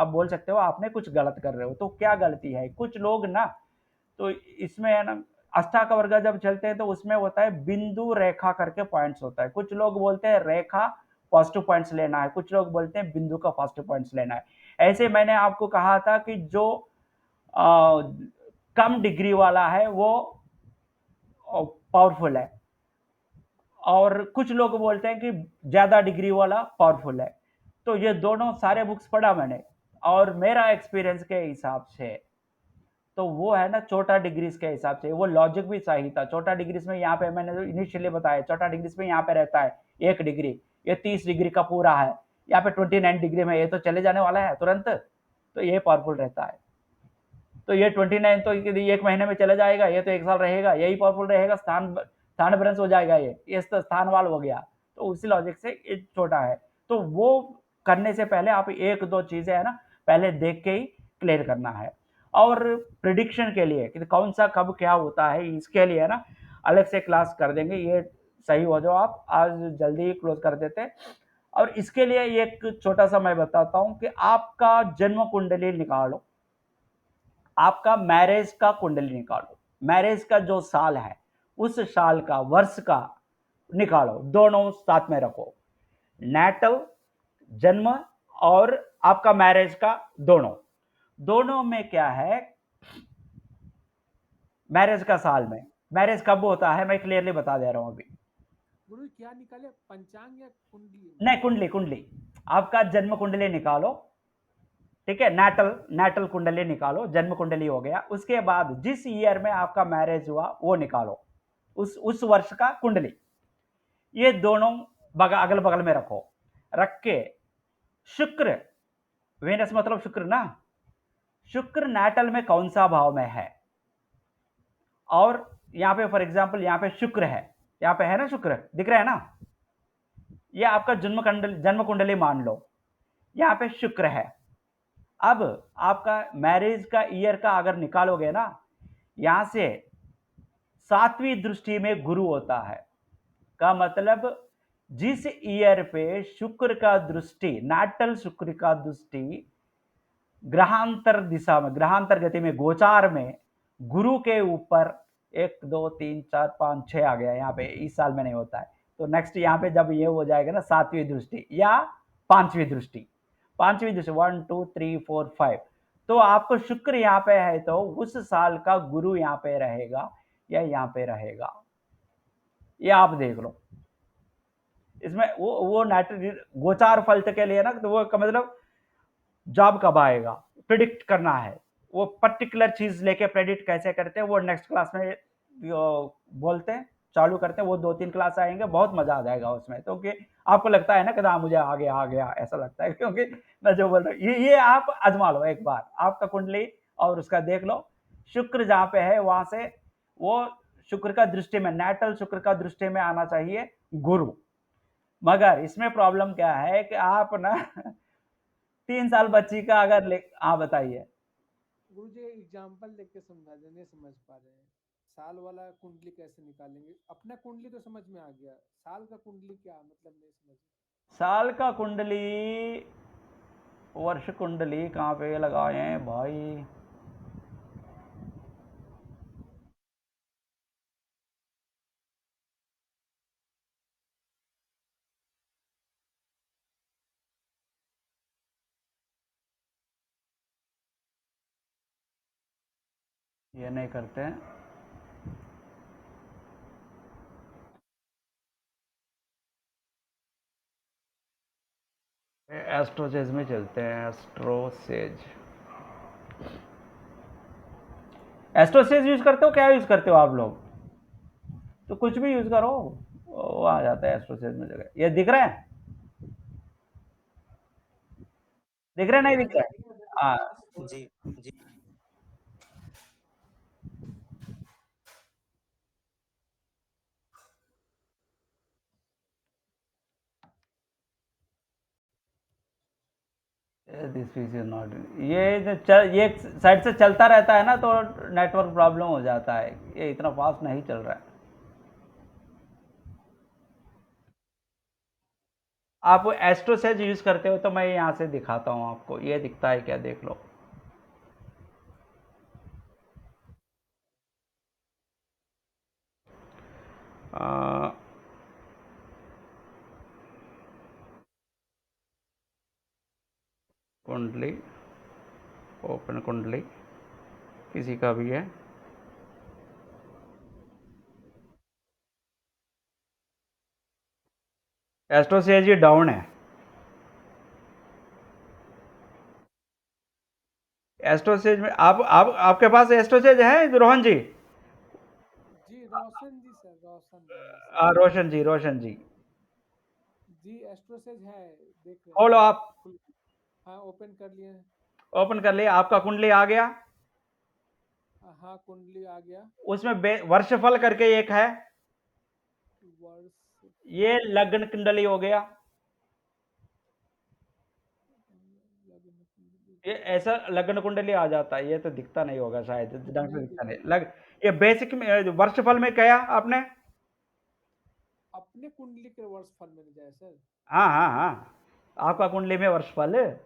बोल सकते हो आपने कुछ गलत कर रहे हो। तो क्या गलती है, कुछ लोग ना, तो इसमें है ना अष्टाक वर्ग जब चलते हैं तो उसमें होता है बिंदु रेखा करके पॉइंट्स होता है। कुछ लोग बोलते हैं रेखा पॉजिटिव पॉइंट्स लेना है, कुछ लोग बोलते हैं बिंदु का पॉजिटिव पॉइंट्स लेना है। ऐसे मैंने आपको कहा था कि जो कम डिग्री वाला है वो पावरफुल है, और कुछ लोग बोलते हैं कि ज्यादा डिग्री वाला पावरफुल है। तो ये दोनों सारे बुक्स पढ़ा मैंने, और मेरा एक्सपीरियंस के हिसाब से तो वो है ना छोटा डिग्रीज के हिसाब से, वो लॉजिक भी सही था। छोटा डिग्रीज में यहाँ पे मैंने जो इनिशियली बताया, छोटा डिग्रीज में यहाँ पे रहता है 1 डिग्री, ये 30 डिग्री का पूरा है, यहाँ पे 29 डिग्री में ये तो चले जाने वाला है तुरंत, तो ये पावरफुल रहता है। तो ये 29 तो 1 महीने में चले जाएगा, ये तो 1 साल रहेगा, यही पावरफुल रहेगा, स्थान भ्रंश हो जाएगा, ये तो स्थान वाल हो गया। तो उसी लॉजिक से ये छोटा है। तो वो करने से पहले आप 1-2 चीजें है ना पहले देख के ही क्लियर करना है। और प्रिडिक्शन के लिए कि कौन सा कब क्या होता है, इसके लिए है ना अलग से क्लास कर देंगे। ये सही हो जाओ, आप आज जल्दी ही क्लोज कर देते। और इसके लिए एक छोटा सा मैं बताता हूं कि आपका जन्म कुंडली निकालो, आपका मैरिज का कुंडली निकालो, मैरिज का जो साल है उस साल का, वर्ष का निकालो, दोनों साथ में रखो, नेटल जन्म और आपका मैरिज का, दोनों में क्या है, मैरिज का साल में मैरिज कब होता है मैं क्लियरली बता दे रहा हूं अभी। गुरु क्या निकाले, पंचांग या कुंडली? नहीं, कुंडली, आपका जन्म कुंडली निकालो, ठीक है, नाटल कुंडली निकालो, जन्म कुंडली हो गया। उसके बाद जिस ईयर में आपका मैरिज हुआ वो निकालो, उस वर्ष का कुंडली, ये दोनों अगल बगल में रखो। रख के शुक्र, वेनस मतलब शुक्र ना, शुक्र नाटल में कौन सा भाव में है, और यहां पे फॉर एग्जांपल यहां पे शुक्र है, यहां पे है ना शुक्र दिख रहा है ना, ये आपका जन्म कुंडली मान लो, यहां पे शुक्र है। अब आपका मैरिज का ईयर का अगर निकालोगे ना, यहां से 7वीं दृष्टि में गुरु होता है, का मतलब जिस ईयर पे शुक्र का दृष्टि, नाटल शुक्र का दृष्टि ग्रहांतर दिशा में, ग्रहांतर गति में, गोचार में गुरु के ऊपर 1 2 3 4 5 6 आ गया, यहाँ पे इस साल में नहीं होता है। तो नेक्स्ट यहाँ पे जब ये हो जाएगा ना 7वीं दृष्टि या 5वीं दृष्टि, 1 2 3 4 5, तो आपको शुक्र यहाँ पे है तो उस साल का गुरु यहाँ पे रहेगा या यहाँ पे रहेगा, ये आप देख लो। इसमें वो गोचार फल के लिए ना, तो वो का मतलब जॉब कब आएगा प्रिडिक्ट करना है, वो पर्टिकुलर चीज लेके प्रेडिक्ट कैसे करते हैं वो नेक्स्ट क्लास में बोलते हैं, चालू करते हैं। वो 2-3 क्लास आएंगे, बहुत मजा आ जाएगा उसमें। तो कि आपको लगता है ना कि मुझे आ गया ऐसा लगता है, क्योंकि मैं जो बोल रहा हूँ ये आप आजमा लो एक बार, आपका कुंडली और उसका देख लो, शुक्र जहाँ पे है वहां से वो शुक्र का दृष्टि में, नाटल शुक्र का दृष्टि में आना चाहिए गुरु। मगर इसमें प्रॉब्लम क्या है कि आप ना 3 साल बच्ची का अगर हाँ बताइए। गुरु जी एग्जाम्पल देख के समझा दे, नहीं समझ पा रहे हैं। साल वाला कुंडली कैसे निकालेंगे? अपना कुंडली तो समझ में आ गया, साल का कुंडली क्या मतलब नहीं समझ। साल का कुंडली, वर्ष कुंडली कहाँ पे लगाए हैं भाई, ये नहीं करते हैं। एस्ट्रोसेज में चलते हैं, एस्ट्रोसेज यूज करते हो, क्या यूज करते हो आप लोग? तो कुछ भी यूज करो वो आ जाता है एस्ट्रोसेज में जगह। ये दिख रहा है, दिख रहा है नहीं हाँ दिख जी। रहा है? हाँ, जी जी। दिस पीस इज नॉट, ये साइड से चलता रहता है ना तो नेटवर्क प्रॉब्लम हो जाता है, ये इतना फास्ट नहीं चल रहा है। आप एस्ट्रोसेज यूज करते हो तो मैं यहाँ से दिखाता हूँ आपको, ये दिखता है क्या, देख लो। आ, कुंडली, ओपन कुंडली किसी का भी है, एस्ट्रोसेज ये डाउन है। एस्ट्रोसेज में आप आपके पास एस्ट्रोसेज है रोहन जी? जी रोशन जी सर, रोशन नाम है सर। रोशन जी, रोशन जी जी एस्ट्रोसेज है, देख रहे हैं। खोलो आप। खुल, हाँ ओपन कर लिए हैं। ओपन कर लिया, आपका कुंडली आ गया। हाँ कुंडली आ गया। उसमें वर्षफल करके एक है, वर्ष ये लग्न कुंडली हो गया। लग्न कुंडली, ये ऐसा लग्न कुंडली आ जाता है, ये तो दिखता नहीं होगा शायद, ढंग से नहीं दिखता दिख नहीं रहा लग। है। ये बेसिक में वर्षफल में क्या आपने? अपने कुंडली के वर्ष फल मिल जाए सर। हाँ हाँ हाँ, आपका कुंडली में वर्षफल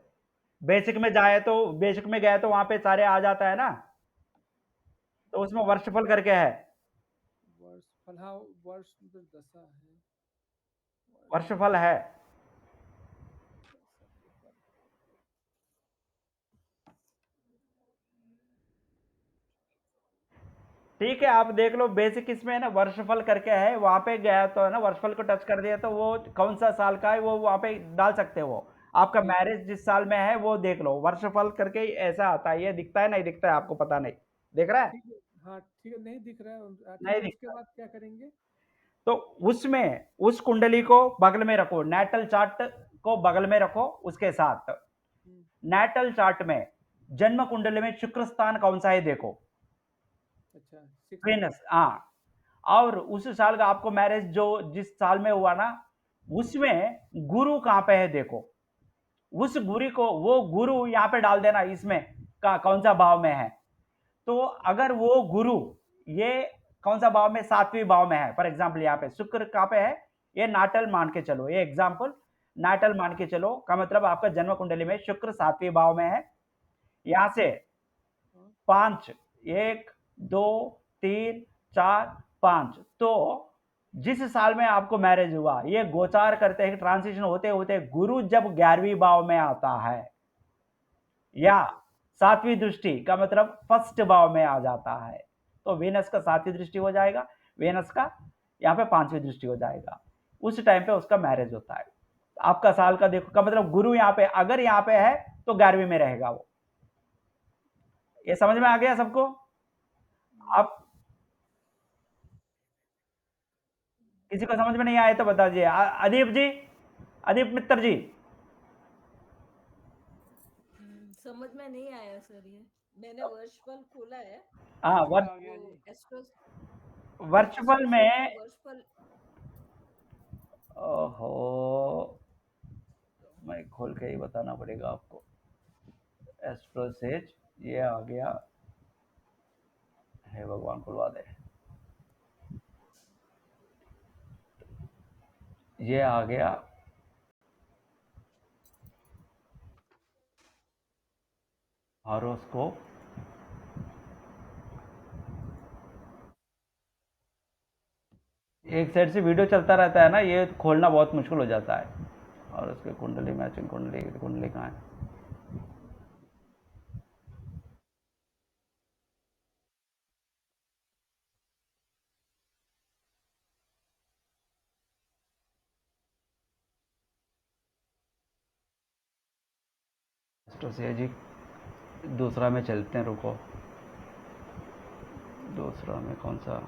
बेसिक में जाए तो, बेसिक में गए तो वहां पे सारे आ जाता है ना, तो उसमें वर्षफल करके है। वर्ष फल, हाँ वर्ष तो दशा है। वर्ष वर्षफल है। दशा के फल। ठीक है, आप देख लो, बेसिक इसमें है ना वर्षफल करके है, वहां पे गया तो है ना वर्षफल को टच कर दिया तो वो कौन सा साल का है वो वहां पे डाल सकते हो। आपका ठीक है मैरिज जिस साल में है वो देख लो, वर्षफल करके ही ऐसा आता है, ये दिखता है नहीं दिखता है आपको पता नहीं, देख रहा है? ठीक है। हाँ ठीक है, नहीं दिख रहा है। ठीक नहीं है, उसके दिखता है। बाद क्या करेंगे? तो उसमें उस कुंडली को बगल में रखो, नेटल चार्ट को बगल में रखो, उसके साथ हम्म, नेटल चार्ट में जन्म कुंडली में शुक्र स्थान कौन सा है देखो, अच्छा 6 में। वेनस, हाँ। और उस साल का आपको मैरिज जो जिस साल में हुआ ना, हाँ उसमें गुरु कहां पे है देखो, उस गुरु को, वो गुरु यहां पे डाल देना, इसमें का कौन सा भाव में है। तो अगर वो गुरु ये कौन सा भाव में, सातवीं भाव में है, फॉर एग्जाम्पल यहाँ पे शुक्र कहां पे है, ये नाटल मान के चलो, ये एग्जाम्पल नाटल मान के चलो, का मतलब आपका जन्म कुंडली में शुक्र सातवीं भाव में है। यहां से हाँ 5, 1, 2, 3, 4, 5, तो जिस साल में आपको मैरिज हुआ, ये गोचार करते हैं, ट्रांजिशन होते होते गुरु जब 11वीं भाव में आता है या सातवीं दृष्टि का मतलब फर्स्ट भाव में आ जाता है, तो वेनस का सातवीं दृष्टि हो जाएगा, वेनस का यहाँ पे पांचवी दृष्टि हो जाएगा, उस टाइम पे उसका मैरिज होता है। आपका साल का देखो, का मतलब गुरु यहाँ पे अगर यहाँ पे है तो 11वीं में रहेगा वो। ये समझ में आ गया सबको? आप किसी को समझ में नहीं आया तो बता दीजिए। अदीप जी, अदीप मित्र जी। समझ में नहीं आया सर ये। मैंने वर्षफल खोला है। हाँ, वर्ष, वो एस्ट्रो वर्षफल एस्ट्रोसेज में में, वर्षफल। ओहो, मैं खोल के ही बताना पड़ेगा आपको। एस्ट्रोसेज ये आ गया है, भगवान खुलवा दे, ये आ गया हॉरोस्कोप। एक साइड से वीडियो चलता रहता है ना, ये खोलना बहुत मुश्किल हो जाता है। और उसके कुंडली मैचिंग, कुंडली कुंडली कहाँ है? एस्ट्रोसेज दूसरा में चलते हैं, रुको, दूसरा में कौन सा,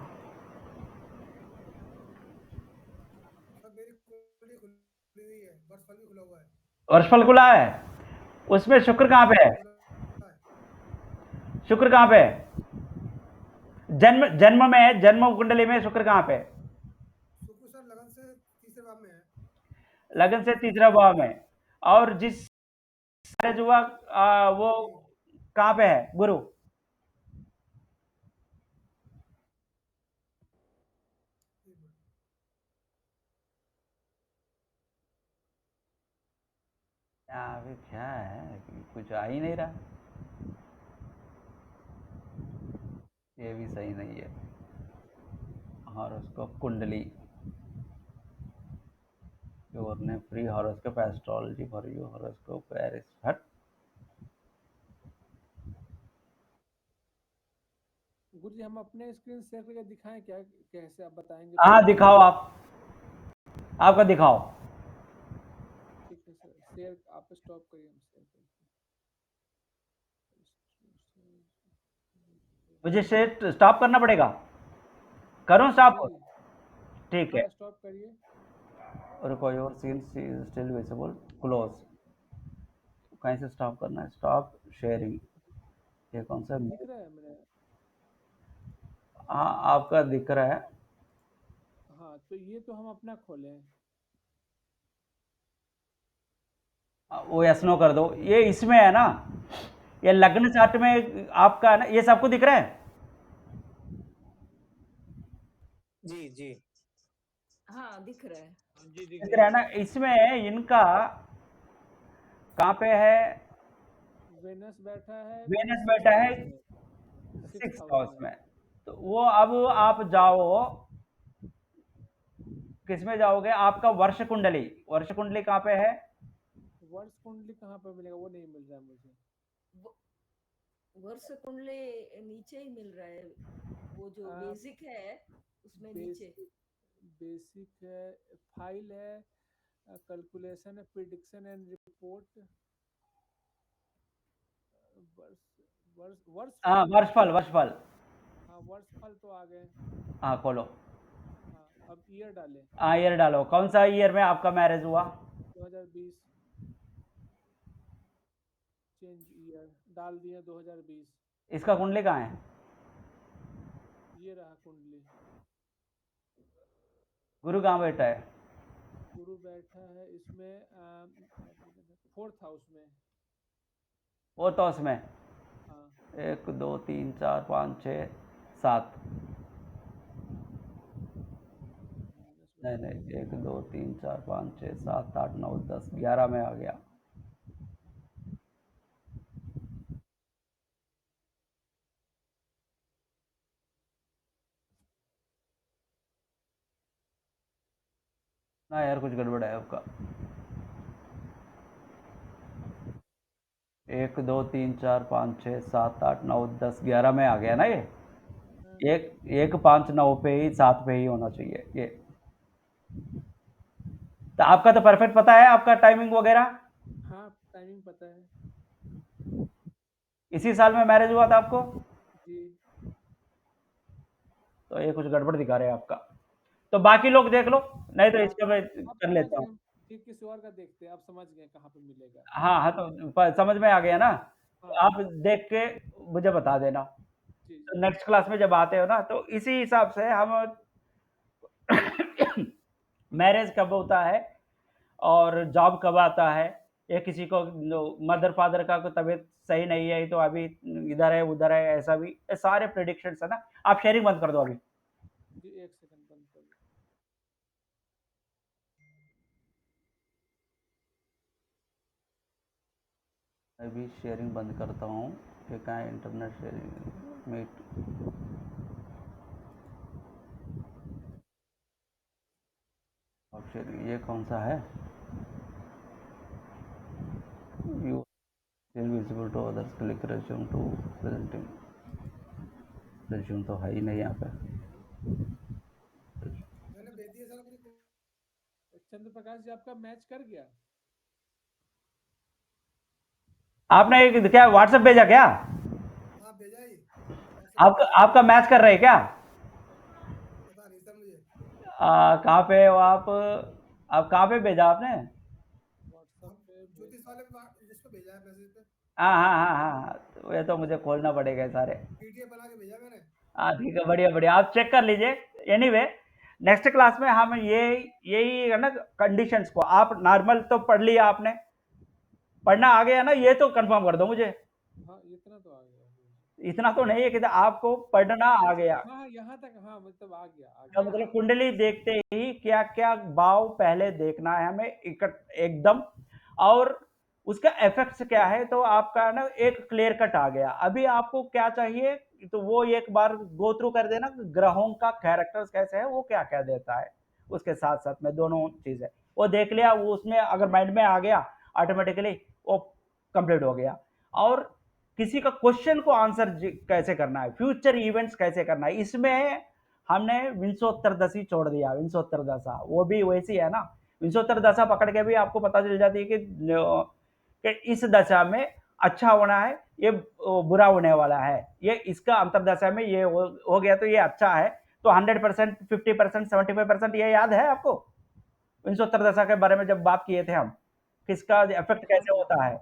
वर्षफल खुला है, उसमें शुक्र कहाँ पे है? शुक्र कहाँ पे है? जन्म जन्म में, जन्म कुंडली में शुक्र कहाँ पे है? शुक्र सर लगन से तीसरे भाव में है। लगन से तीसरा भाव में। और जिस मैरिज हुआ वो कहाँ पे है? गुरु। अभी क्या है, कुछ आ ही नहीं रहा। ये भी सही नहीं है। हॉरोस्कोप कुंडली, योर ने free horoscope astrology for you, horoscope Aries हट। गुरु जी हम अपने स्क्रीन शेयर करके दिखाएं क्या, कैसे आप बताएंगे? हाँ दिखाओ, आप आपका दिखाओ। ठीक है सर, शेयर आप स्टॉप करिए, हम शेयर करते मुझे सेट स्टॉप करना पड़ेगा। करूँ स्टॉप? हैं। जी ठीक है, हाँ स्टॉप करिए। रुको। Your scene still visible, close. कहीं से स्टॉप करना है? Stop sharing. ये कौन सा? दिख रहा है मेरा? हाँ आपका दिख रहा है। हाँ तो ये तो हम अपना खोले हैं। वो यस नो कर दो। ये इसमें है ना, ये लग्न चार्ट में आपका है ना, ये सबको दिख रहा है? जी जी हाँ दिख रहा है। जी दिख दिख रहा रहा है है ना? इसमें इनका कहाँ पे है? वेनस बैठा है मेरा वेनस बैठा 6th है हाउस में, 6th 6th हाउस हाउस में। में। तो वो अब आप जाओ, किसमें जाओगे? आपका वर्ष कुंडली, वर्ष कुंडली कहाँ पे है? वर्ष कुंडली कहाँ पर मिलेगा? वो नहीं मिल रहा है मुझे। वर्ष कुंडली नीचे ही मिल रहा है, वो जो आ, बेसिक है उसमें नीचे। बेसिक है, फाइल है, कैलकुलेशन है, प्रिडिक्शन एंड रिपोर्ट, वर्ष वर्ष वर्ष हाँ फल। वर्षफल, वर्षफल। हाँ वर्ष फल तो आ गए। हाँ खोलो। हाँ अब ईयर डालें। हाँ ईयर डालो। कौन सा ईयर में आपका मैरिज हुआ? 2020 चेंज ईयर डाल दिया 2020। इसका कुंडली कहाँ है? ये रहा कुंडली। गुरु कहाँ बैठा है? गुरु बैठा है इसमें 4th हाउस में। वो तो उसमें हाँ 1 2 3 4 5 6 7। नहीं नहीं, 1 2 3 4 5 6 7 8 9 10 11 में आ गया। ना यार, कुछ गड़बड़ है आपका। 1 2 3 4 5 6 7 8 9 10 11 में आ गया ना ये। एक 1 5 9 पे ही, 7 पे ही होना चाहिए ये। तो आपका तो परफेक्ट पता है, आपका टाइमिंग वगैरह। हाँ टाइमिंग पता है। इसी साल में मैरिज हुआ था आपको? जी तो ये कुछ गड़बड़ दिखा रहे हैं आपका। तो बाकी लोग देख लो, नहीं तो इसका मैं आप कर समझ लेता गए, हूँ। हम ठीक किसी और का देखते हैं। आप समझ गए कहाँ पे मिलेगा। हाँ हाँ, तो समझ में आ गया ना? तो हाँ आप देख के मुझे बता देना। जी तो जी नेक्स्ट क्लास में जब आते हो ना, तो इसी हिसाब से हम मैरिज कब होता है और जॉब कब आता है, या किसी को मदर फादर का कोई तबीयत सही नहीं है तो अभी इधर है उधर है, ऐसा भी ये सारे प्रिडिक्शंस है ना। आप शेयरिंग बंद कर दो अभी। जी, 1 सेकंड बंद कर दो। अभी शेयरिंग बंद करता हूँ। ये कहाँ है? Internet sharing Meet. अब शेयरिंग ये कौन सा है? You still visible to others, click resume to presenting। resume तो है ही नहीं यहाँ पे। मैंने भेज दिया सर अपनी। चंद्र प्रकाश जी आपका मैच कर गया। आपने क्या व्हाट्सएप भेजा क्या? हाँ भेजा ही WhatsApp पे आपका भेजा। आपका मैच कर रहे हैं क्या? पता नहीं सर मुझे। कहाँ पे हो आप? कहाँ पे भेजा आपने? व्हाट्सएप आप पे जो हाँ, हाँ, हाँ, हाँ, हाँ, तो ये तो मुझे खोलना पड़ेगा ये सारे। पीडीएफ बना के भेजा मैंने। हाँ, ठीक है, बढ़िया, बढ़िया, आप चेक कर लीजिए। एनीवे नेक्स्ट क्लास में हम ये यही है ना कंडीशंस को आप नॉर्मल तो पढ़ लिया आपने, पढ़ना आ गया ना, ये तो कंफर्म कर दो मुझे। हाँ इतना तो आ गया। इतना तो नहीं है कि आपको पढ़ना आ गया। हाँ हाँ यहाँ तक, हाँ मतलब आ गया आ तो गया। मतलब कुंडली देखते ही क्या क्या भाव पहले देखना है हमें एकदम, और उसका इफेक्ट्स क्या है, तो आपका ना एक क्लियर कट आ गया। अभी आपको क्या चाहिए, तो वो एक बार गो थ्रू कर देना ग्रहों का कैरेक्टर्स कैसे है, वो क्या क्या देता है, उसके साथ साथ में दोनों चीजें वो देख लिया, वो उसमें अगर माइंड में आ गया ऑटोमेटिकली वो कंप्लीट हो गया। और किसी का क्वेश्चन को आंसर कैसे करना है, फ्यूचर इवेंट्स कैसे करना है, इसमें हमने विंशोत्तर दशा छोड़ दिया। विंशोत्तर दशा वो भी वैसी है ना, विंशोत्तर दशा पकड़ के भी आपको पता चल जाती है कि इस दशा में अच्छा होना है, ये बुरा होने वाला है, ये इसका अंतरदशा में ये हो गया तो ये अच्छा है। तो 100%, 50%, 75% ये याद है आपको, विंशोत्तर दशा के बारे में जब बात किए थे हम, किसका इफेक्ट हाँ कैसे जी। होता है।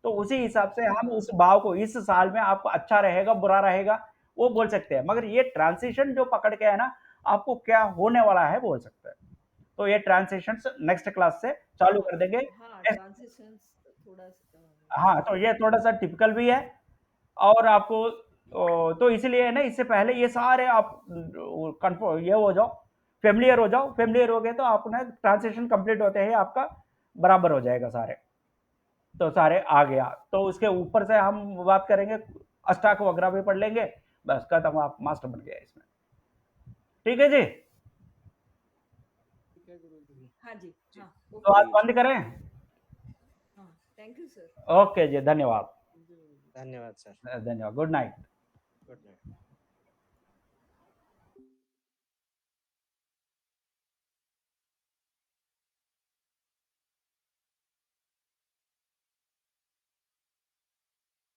तो उसी हिसाब से हम हाँ उस भाव को इस साल में आपको अच्छा रहेगा बुरा रहेगा वो बोल सकते हैं, मगर ये ट्रांसिशन जो पकड़ के है ना, आपको क्या होने वाला है बोल सकते हैं। तो ये ट्रांसिशन नेक्स्ट क्लास से चालू हाँ कर देंगे। हाँ, ट्रांजिशंस थोड़ा हाँ, तो ये थोड़ा सा टिपिकल भी है, और आपको तो इसलिए है ना, इससे पहले ये सारे आप कंफर्म ये हो जाओ, फेमिलियर हो जाओ। फेमिलियर हो गए तो आप ना ट्रांसलेशन कंप्लीट होते ही आपका बराबर हो जाएगा सारे, तो सारे आ गया। तो उसके ऊपर से हम बात करेंगे, अष्टाक वगैरह भी पढ़ लेंगे, बस खत्म, आप मास्टर बन गया इसमें। ठीक है जी, ठीक है गुरु जी। हाँ जी। हाँ, तो ओके। आज बंद करें। हाँ, थैंक यू सर। ओके जी, धन्यवाद। जी गुरु जी। धन्यवाद सर। धन्यवाद, गुड नाइट।